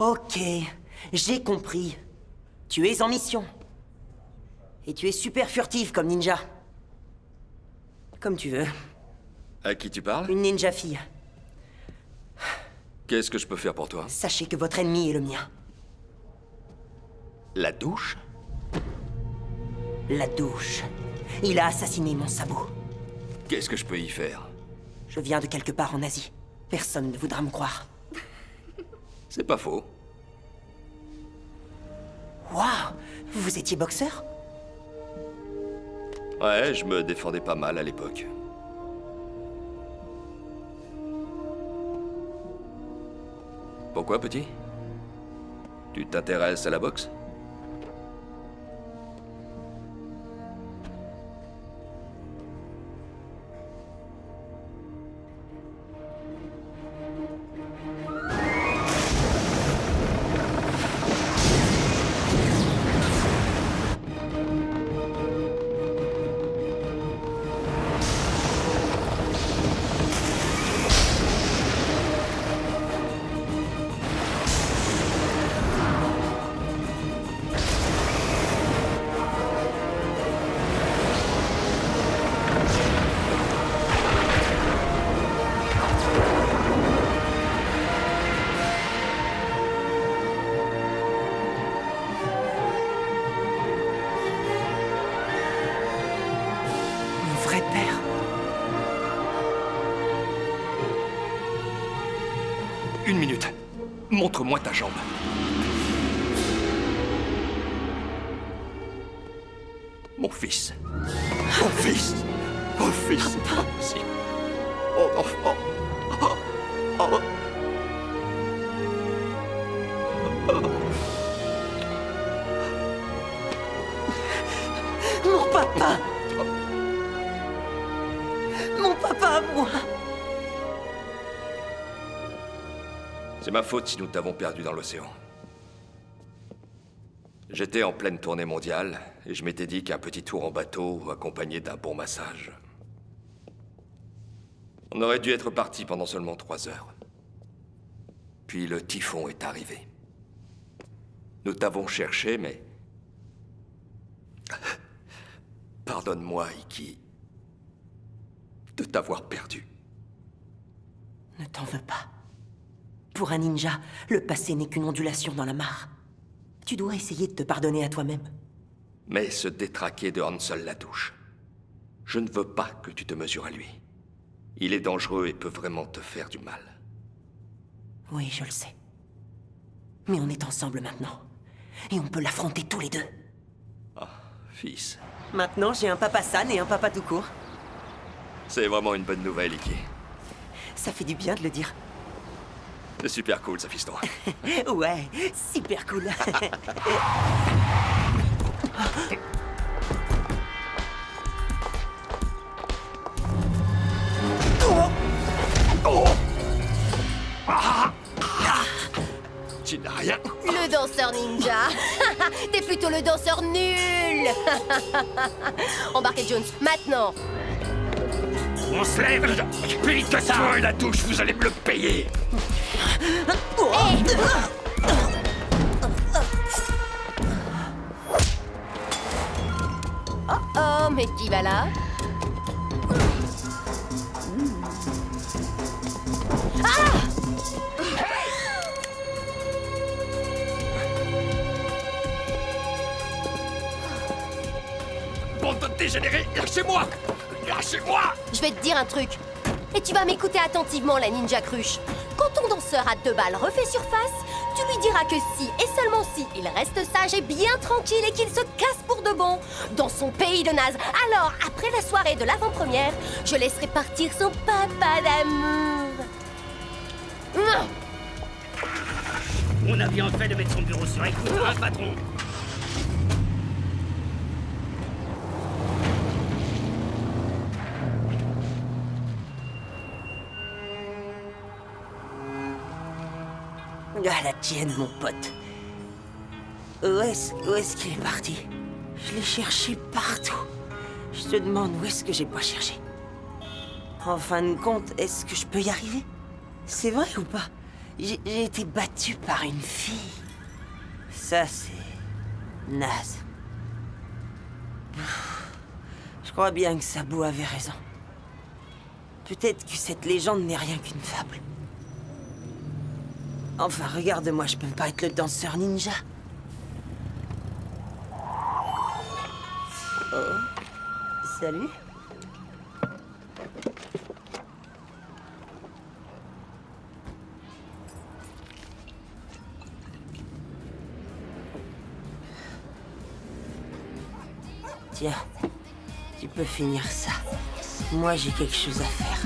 Ok, j'ai compris. Tu es en mission. Et tu es super furtive comme ninja. Comme tu veux.
À qui tu parles?
Une ninja fille.
Qu'est-ce que je peux faire pour toi?
Sachez que votre ennemi est le mien.
La douche?
La douche. Il a assassiné mon Sabu.
Qu'est-ce que je peux y faire?
Je viens de quelque part en Asie. Personne ne voudra me croire.
C'est pas faux.
Waouh! Vous étiez boxeur?
Ouais, je me défendais pas mal à l'époque. Pourquoi, petit? Tu t'intéresses à la boxe? Une minute. Montre-moi ta jambe. Mon fils. Mon fils. Mon fils. C'est pas possible. Oh, enfant. Oh. Oh.
Mon papa. Mon papa à moi.
C'est ma faute si nous t'avons perdu dans l'océan. J'étais en pleine tournée mondiale et je m'étais dit qu'un petit tour en bateau accompagné d'un bon massage. On aurait dû être parti pendant seulement 3 heures. Puis le typhon est arrivé. Nous t'avons cherché, mais Pardonne-moi, Iki, de t'avoir perdu.
Ne t'en veux pas. Pour un ninja, le passé n'est qu'une ondulation dans la mare. Tu dois essayer de te pardonner à toi-même.
Mais se détraquer de Hansel Latouche, je ne veux pas que tu te mesures à lui. Il est dangereux et peut vraiment te faire du mal.
Oui, je le sais. Mais on est ensemble maintenant. Et on peut l'affronter tous les deux.
Ah, fils.
Maintenant, j'ai un papa San et un papa tout court.
C'est vraiment une bonne nouvelle, Iki.
Ça fait du bien de le dire.
C'est super cool, ça, fiston.
Ouais, super cool.
Tu n'as rien.
Le danseur ninja. T'es plutôt le danseur nul. Embarquez Jones, maintenant.
On se lève. Plus vite que ça. Toi et Latouche, vous allez me le payer.
Oh, mais qui va là?
Bande de dégénérés, lâchez-moi! Lâchez-moi!
Je vais te dire un truc. Et tu vas m'écouter attentivement, la ninja cruche. Quand ton danseur à 2 balles refait surface, tu lui diras que si, et seulement si, il reste sage et bien tranquille et qu'il se casse pour de bon dans son pays de naze. Alors, après la soirée de l'avant-première, je laisserai partir son papa d'amour.
On a bien fait de mettre son bureau sur écoute, hein, patron?
À la tienne, mon pote. Où est-ce qu'il est parti? Je l'ai cherché partout. Je te demande où est-ce que j'ai pas cherché. En fin de compte, est-ce que je peux y arriver? C'est vrai ou pas? J'ai été battu par une fille. Ça, c'est... naze. Je crois bien que Sabu avait raison. Peut-être que cette légende n'est rien qu'une fable. Enfin, regarde-moi, je peux pas être le danseur ninja. Oh. Salut. Tiens, tu peux finir ça. Moi, j'ai quelque chose à faire.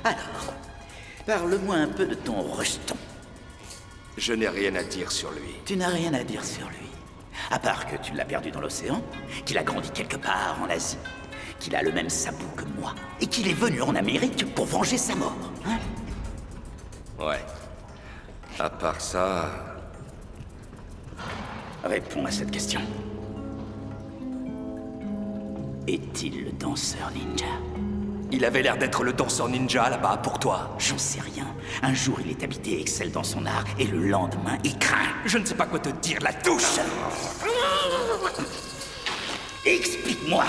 Alors, parle-moi un peu de ton rejeton.
Je n'ai rien à dire sur lui.
Tu n'as rien à dire sur lui. À part que tu l'as perdu dans l'océan, qu'il a grandi quelque part en Asie, qu'il a le même sabot que moi, et qu'il est venu en Amérique pour venger sa mort. Hein?
Ouais. À part ça...
Réponds à cette question. est-il le danseur ninja?
Il avait l'air d'être le danseur ninja là-bas pour toi.
J'en sais rien. Un jour, il est habité et excelle dans son art, et le lendemain, il craint.
Je ne sais pas quoi te dire, la touche.
Explique-moi,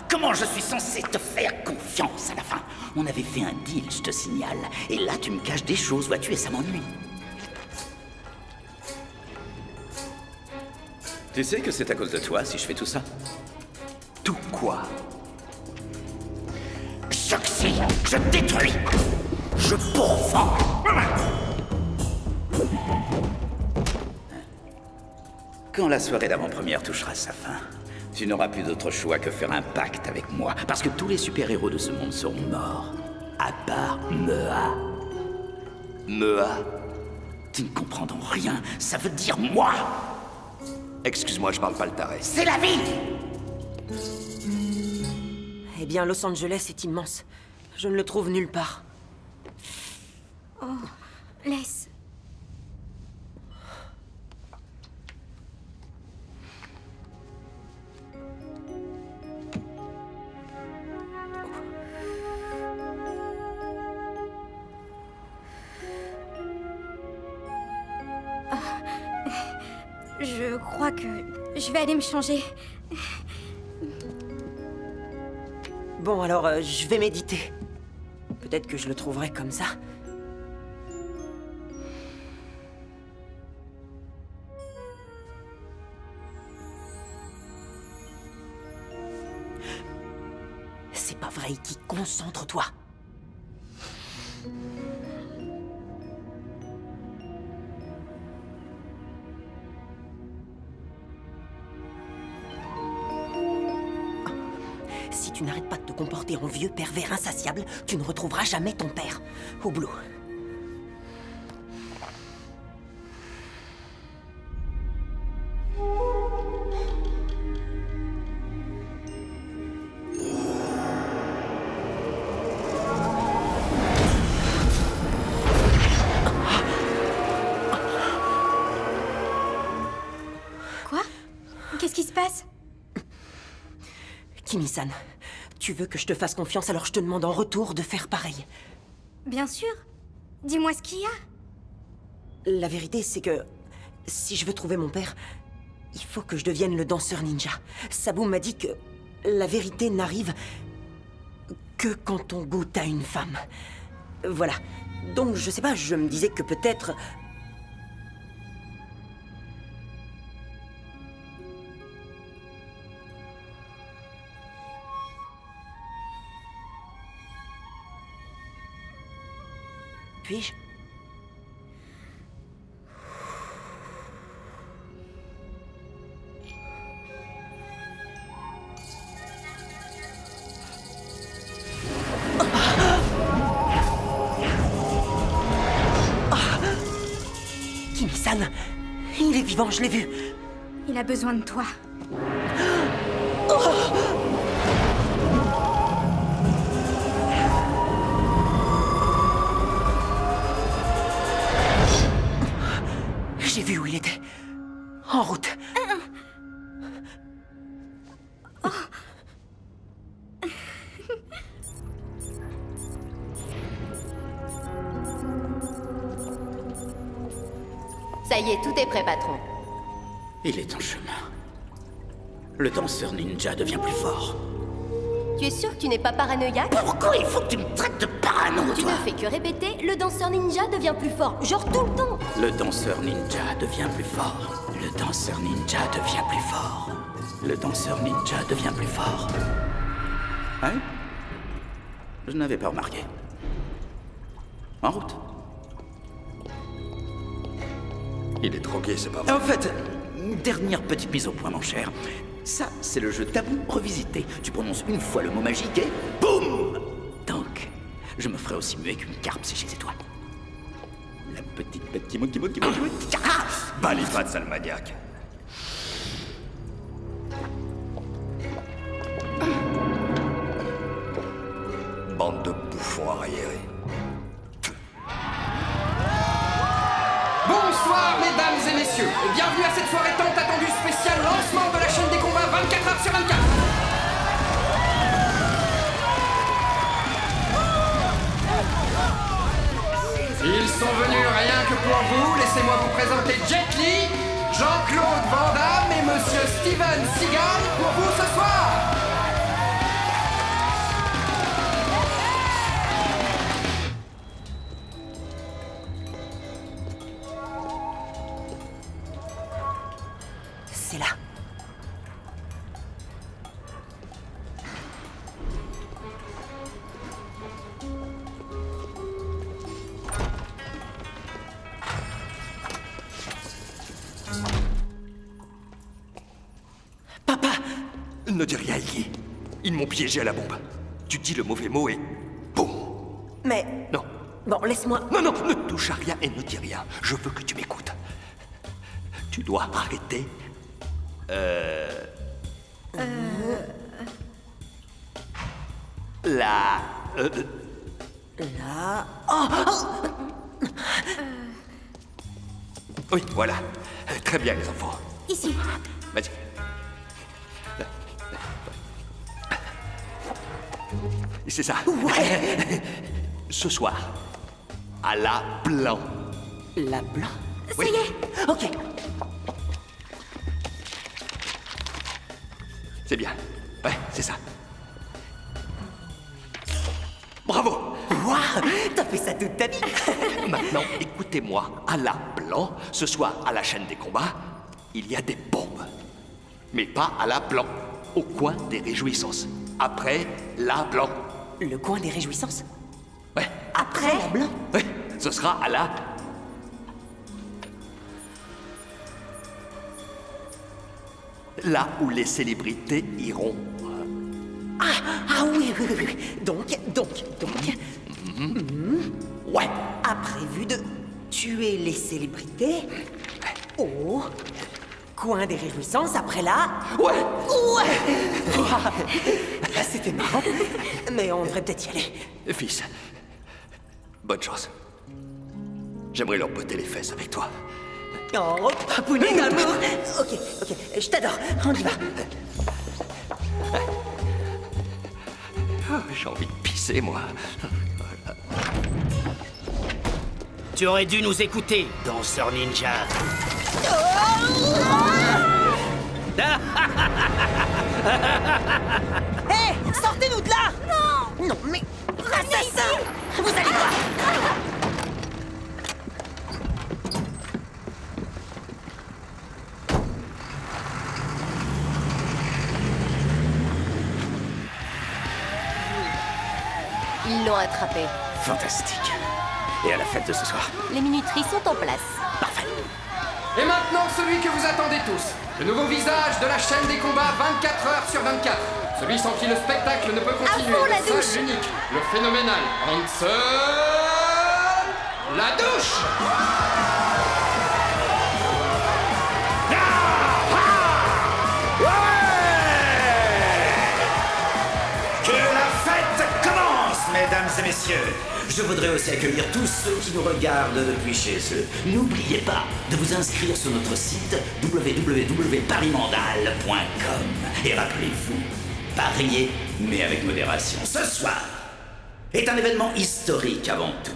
comment je suis censé te faire confiance à la fin? On avait fait un deal, je te signale. Et là, tu me caches des choses, vois-tu, et ça m'ennuie. Tu sais que c'est à cause de toi si je fais tout ça?
Tout quoi?
J'oxy, je détruis, je pourfends. Quand la soirée d'avant-première touchera sa fin, tu n'auras plus d'autre choix que faire un pacte avec moi, parce que tous les super-héros de ce monde seront morts, à part Mea.
Mea?
Tu ne comprends donc rien, ça veut dire moi.
Excuse-moi, je parle pas le taré.
C'est la vie!
Eh bien, Los Angeles est immense. Je ne le trouve nulle part.
Oh, laisse. Je crois que je vais aller me changer.
Bon, alors, je vais méditer. Peut-être que je le trouverai comme ça. C'est pas vrai, Iki, concentre-toi. Si tu n'arrêtes pas de te comporter en vieux pervers insatiable, tu ne retrouveras jamais ton père. Au boulot.
Quoi? Qu'est-ce qui se passe?
Kimi-san, tu veux que je te fasse confiance, alors je te demande en retour de faire pareil.
Bien sûr. Dis-moi ce qu'il y a.
La vérité, c'est que si je veux trouver mon père, il faut que je devienne le danseur ninja. Sabu m'a dit que la vérité n'arrive que quand on goûte à une femme. Voilà. Donc, je sais pas, je me disais que peut-être... Puis-je? Kimi-san, il est vivant, je l'ai vu.
Il a besoin de toi. J'ai vu où il était. En route.
Ça y est, tout est prêt, patron.
Il est en chemin. Le danseur ninja devient plus fort.
Tu es sûr que tu n'es pas paranoïaque?
Pourquoi il faut que tu me traites de parano,
Tu
toi?
ne fais que répéter, le danseur ninja devient plus fort. Genre tout le temps.
Le danseur ninja devient plus fort. Le danseur ninja devient plus fort. Le danseur ninja devient plus fort. Hein? Je n'avais pas remarqué. En route.
Il est drogué, c'est pas vrai.
En fait, dernière petite mise au point, mon cher. Ça, c'est le jeu Tabou revisité. Tu prononces une fois le mot magique et boum! Donc, je me ferai aussi muet qu'une carpe séchée ses doigts. La petite bête qui monte. Ah!
Balifat, sale maniaque. Bande de bouffons arriérés.
Bonsoir mesdames et messieurs, et bienvenue à cette soirée tant attendue spéciale lancement de la chaîne des combats 24h sur 24. pour vous, laissez-moi vous présenter Jet Li, Jean-Claude Van Damme et Monsieur Steven Seagal pour vous ce soir.
C'est là.
Papa! Ne dis rien, Iggy. Ils m'ont piégé à la bombe. Tu dis le mauvais mot et... boum!
Mais...
Non.
Bon, laisse-moi...
Non, non, ne touche à rien et ne dis rien. Je veux que tu m'écoutes. Tu dois arrêter... La...
Là... Oh,
Oui, voilà. Très bien, les enfants.
Ici.
Vas-y. C'est ça.
Ouais.
Ce soir, à la blanc.
La blanc?
Ça y est.
Ok.
C'est bien. Ouais, c'est ça. Bravo!
Waouh! T'as fait ça toute ta vie!
Maintenant, écoutez-moi. À la blanc, ce soir, à la chaîne des combats, il y a des bombes. Mais pas à la blanc, au coin des réjouissances. Après la blanc.
Le coin des réjouissances?
Ouais.
Après la blanc?
Ouais, ce sera à la... Là où les célébrités iront.
Ah oui, oui, oui, oui. Donc...
Ouais.
A prévu de tuer les célébrités au coin des réjouissances après là.
Ouais.
Ouais. C'était marrant. Mais on devrait peut-être y aller.
Fils, bonne chance. J'aimerais leur botter les fesses avec toi.
Oh, papounet d'amour. Ok, je t'adore. On y va.
J'ai envie de pisser, moi.
Tu aurais dû nous écouter, danseur ninja.
Hé, sortez-nous de là! Non! Non, mais... Assassin! Vous allez voir!
Ils l'ont attrapé.
Fantastique. Et à la fête de ce soir?
Les minuteries sont en place.
Parfait.
Et maintenant, celui que vous attendez tous. Le nouveau visage de la chaîne des combats 24 heures sur 24. Celui sans qui le spectacle ne peut continuer.
fond, la
Le seul,
douche.
l'unique, le phénoménal Hansel... La douche.
Que la fête commence, mesdames et messieurs. Je voudrais aussi accueillir tous ceux qui nous regardent depuis chez eux. N'oubliez pas de vous inscrire sur notre site www.parismandal.com. Et rappelez-vous, pariez, mais avec modération. Ce soir est un événement historique avant tout.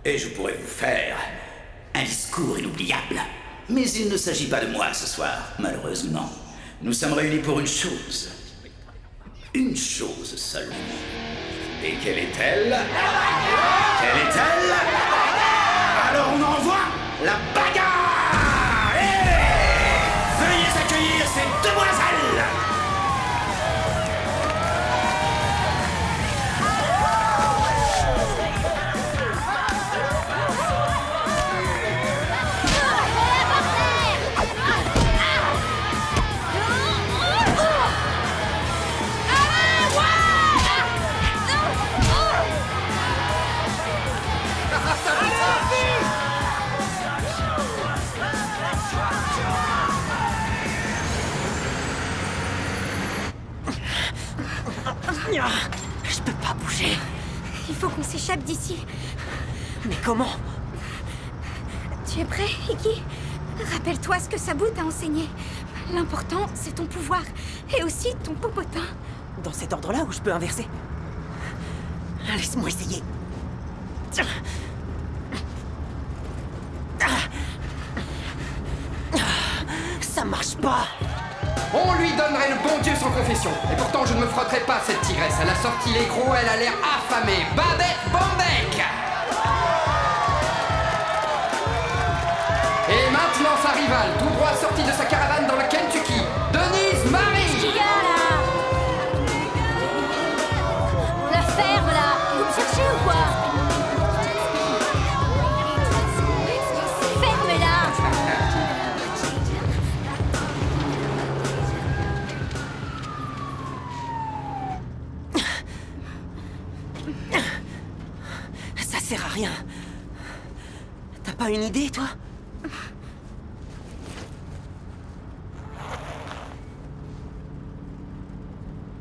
Et je pourrais vous faire un discours inoubliable. Mais il ne s'agit pas de moi ce soir, malheureusement. Nous sommes réunis pour une chose. Une chose seulement. Et quelle est-elle? Quelle est-elle? Alors on envoie la bagarre! Veuillez accueillir ces demoiselles!
Je peux pas bouger.
Il faut qu'on s'échappe d'ici.
Mais comment?
Tu es prêt, Iggy? Rappelle-toi ce que Sabu t'a enseigné. L'important, c'est ton pouvoir. Et aussi ton popotin.
Dans cet ordre-là où je peux inverser? Laisse-moi essayer. Tiens. Ça marche pas.
On lui donnerait le bon Dieu sans confession. Et pourtant, je ne me frotterai pas cette tigresse. Elle a sorti les crocs, elle a l'air affamée. Babette Bombec. Et maintenant, sa rivale, tout droit sortie de sa caravane dans le Kentucky, Denise Marie.
Qu'est-ce qu'il y a, là? La ferme, là. Vous me cherchez ou quoi? Fermez-la.
Ça sert à rien. T'as pas une idée, toi?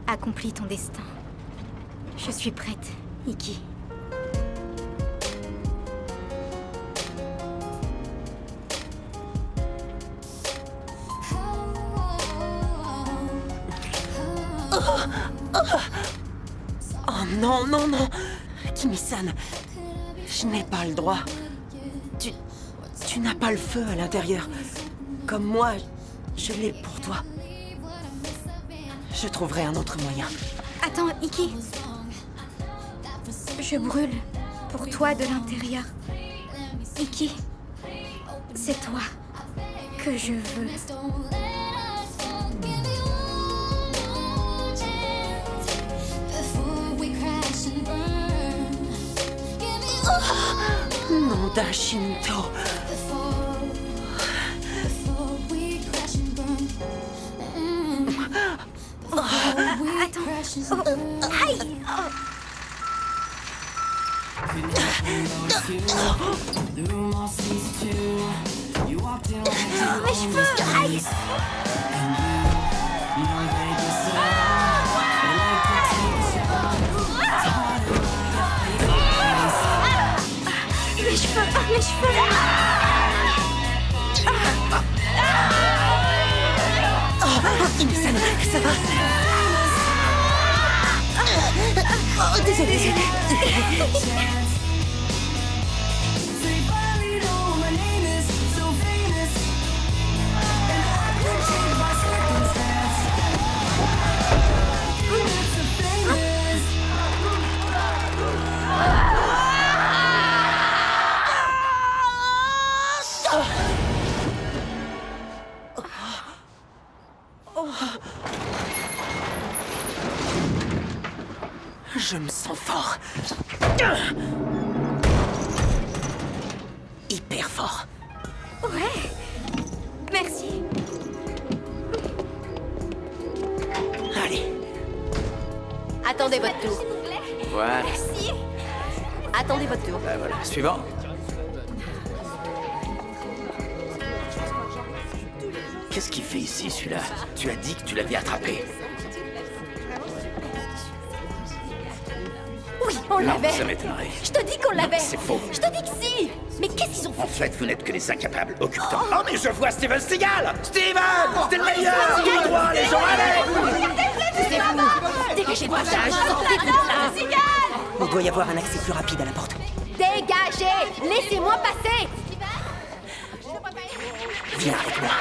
Accomplis ton destin. Je suis prête, Iki.
Oh non, non, non. Kimi-san, je n'ai pas le droit. Tu n'as pas le feu à l'intérieur. Comme moi, je l'ai pour toi. Je trouverai un autre moyen.
Attends, Iki. Je brûle pour toi de l'intérieur. Iki, c'est toi que je veux.
Nom d'un Shinto.
Attends. Aïe. Mes cheveux. Aïe. Mes cheveux. Mes cheveux.
Kimi-san, ça va? Oh, désolé. Je me sens fort. Hyper fort.
Ouais. Merci.
Allez.
Attendez votre tour.
Voilà.
Merci.
Attendez votre tour.
Ben voilà, suivant. Qu'est-ce qu'il fait ici, celui-là? Tu as dit que tu l'avais attrapé.
Oui, on
Non,
l'avait.
ça m'étonnerait.
Je te dis qu'on l'avait.
C'est faux.
Je te dis que si. Mais qu'est-ce qu'ils ont fait?
En fait, vous n'êtes que des incapables, occupants. Oh, mais je vois Steven Seagal! Steven! T'es le meilleur! Tout droit, les gens, allez!
Regardez-vous. Dégagez le passage. Sortez-vous de là.
Il doit y avoir un accès plus rapide à la porte.
Dégagez. Laissez-moi passer.
Viens avec moi.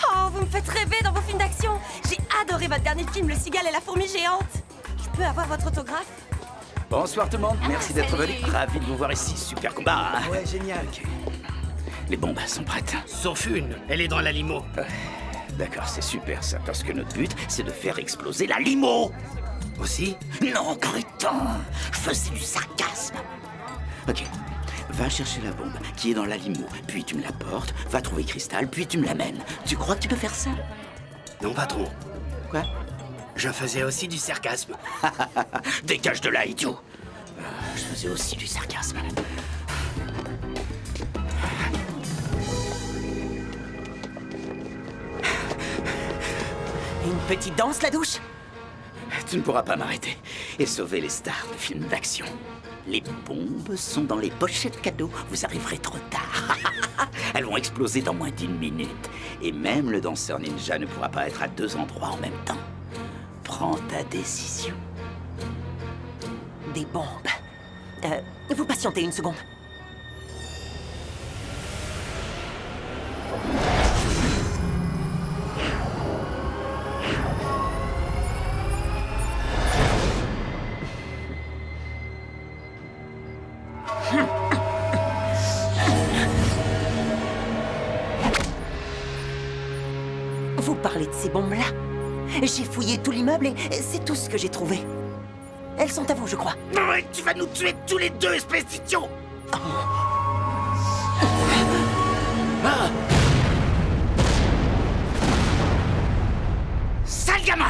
Oh, vous me faites rêver dans vos films d'action. J'ai adoré votre dernier film, Le Cigale et la fourmi géante. Je peux avoir votre autographe?
Bonsoir tout le monde, merci d'être venu. Ravi de vous voir ici, super combat. Hein.
Ouais, génial.
Les bombes sont prêtes.
Sauf une, elle est dans la limo.
D'accord, c'est super ça, parce que notre but, c'est de faire exploser la limo.
Aussi?
Non, crétin, je faisais du sarcasme. Ok, va chercher la bombe qui est dans la limo, puis tu me la portes, va trouver Cristal, puis tu me l'amènes. Tu crois que tu peux faire ça?
Non, patron.
Quoi?
Je faisais aussi du sarcasme.
Dégage de là, idiot. Je faisais aussi du sarcasme.
Une petite danse, la douche?
Tu ne pourras pas m'arrêter et sauver les stars de films d'action. Les bombes sont dans les pochettes cadeaux. Vous arriverez trop tard. Elles vont exploser dans moins d'1 minute. Et même le danseur ninja ne pourra pas être à 2 endroits en même temps. Prends ta décision.
Des bombes. Vous patientez une seconde. Vous parlez de ces bombes-là? J'ai fouillé tout l'immeuble et c'est tout ce que j'ai trouvé. Elles sont à vous, je crois.
Tu vas nous tuer tous les deux, espèce d'idiot! Sale gamin!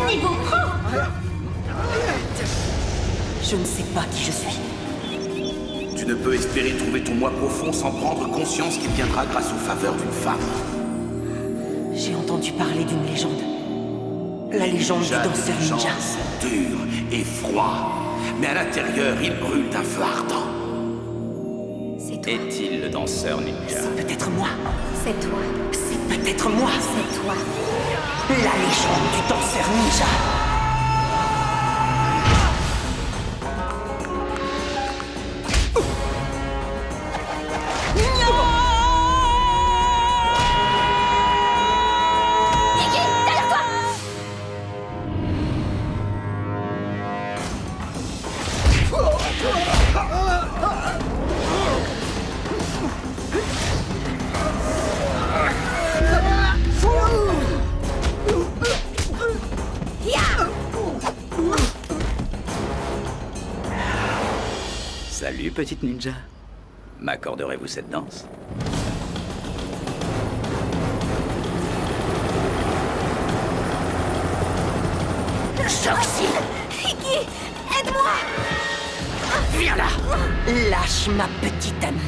Niveau pro.
Je ne sais pas qui je suis.
Tu ne peux espérer trouver ton moi profond sans prendre conscience qu'il viendra grâce aux faveurs d'une femme.
J'ai entendu parler d'une légende. La légende du danseur ninja.
Dur et froid, mais à l'intérieur, il brûle d'un feu ardent.
C'est toi.
Est-il le danseur ninja?
C'est peut-être moi.
C'est toi.
C'est peut-être moi.
C'est toi.
La légende du danseur ninja.
Salut, petite ninja. M'accorderez-vous cette danse?
Sorcier!
Iki, aide-moi!
Viens là!
Lâche ma petite amie.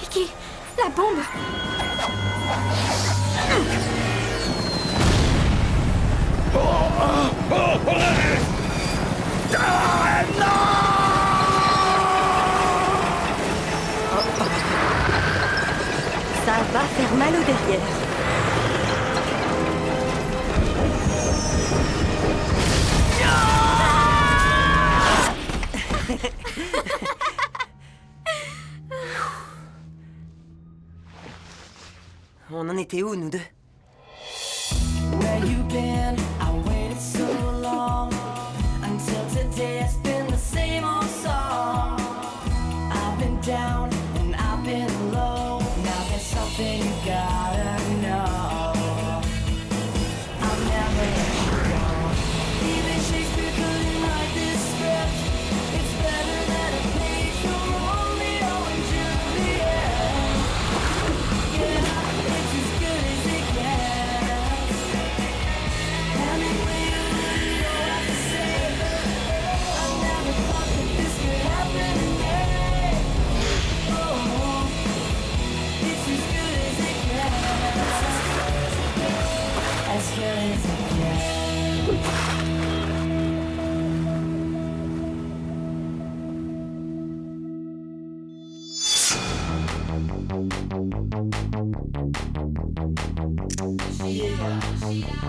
Iki, la bombe!
Ça va faire mal au derrière.
On en était où, nous deux?
Where you been? I waited so long until today. It's been the same old song. I've been down and I've been low. Now there's something you gotta know. I'll never let you go. Even Shakespeare couldn't write this script. It's better than a page from Romeo and Juliet. Yeah, it's as good as it gets. Hemingway, you don't have to say. I never thought that this could happen. Bye.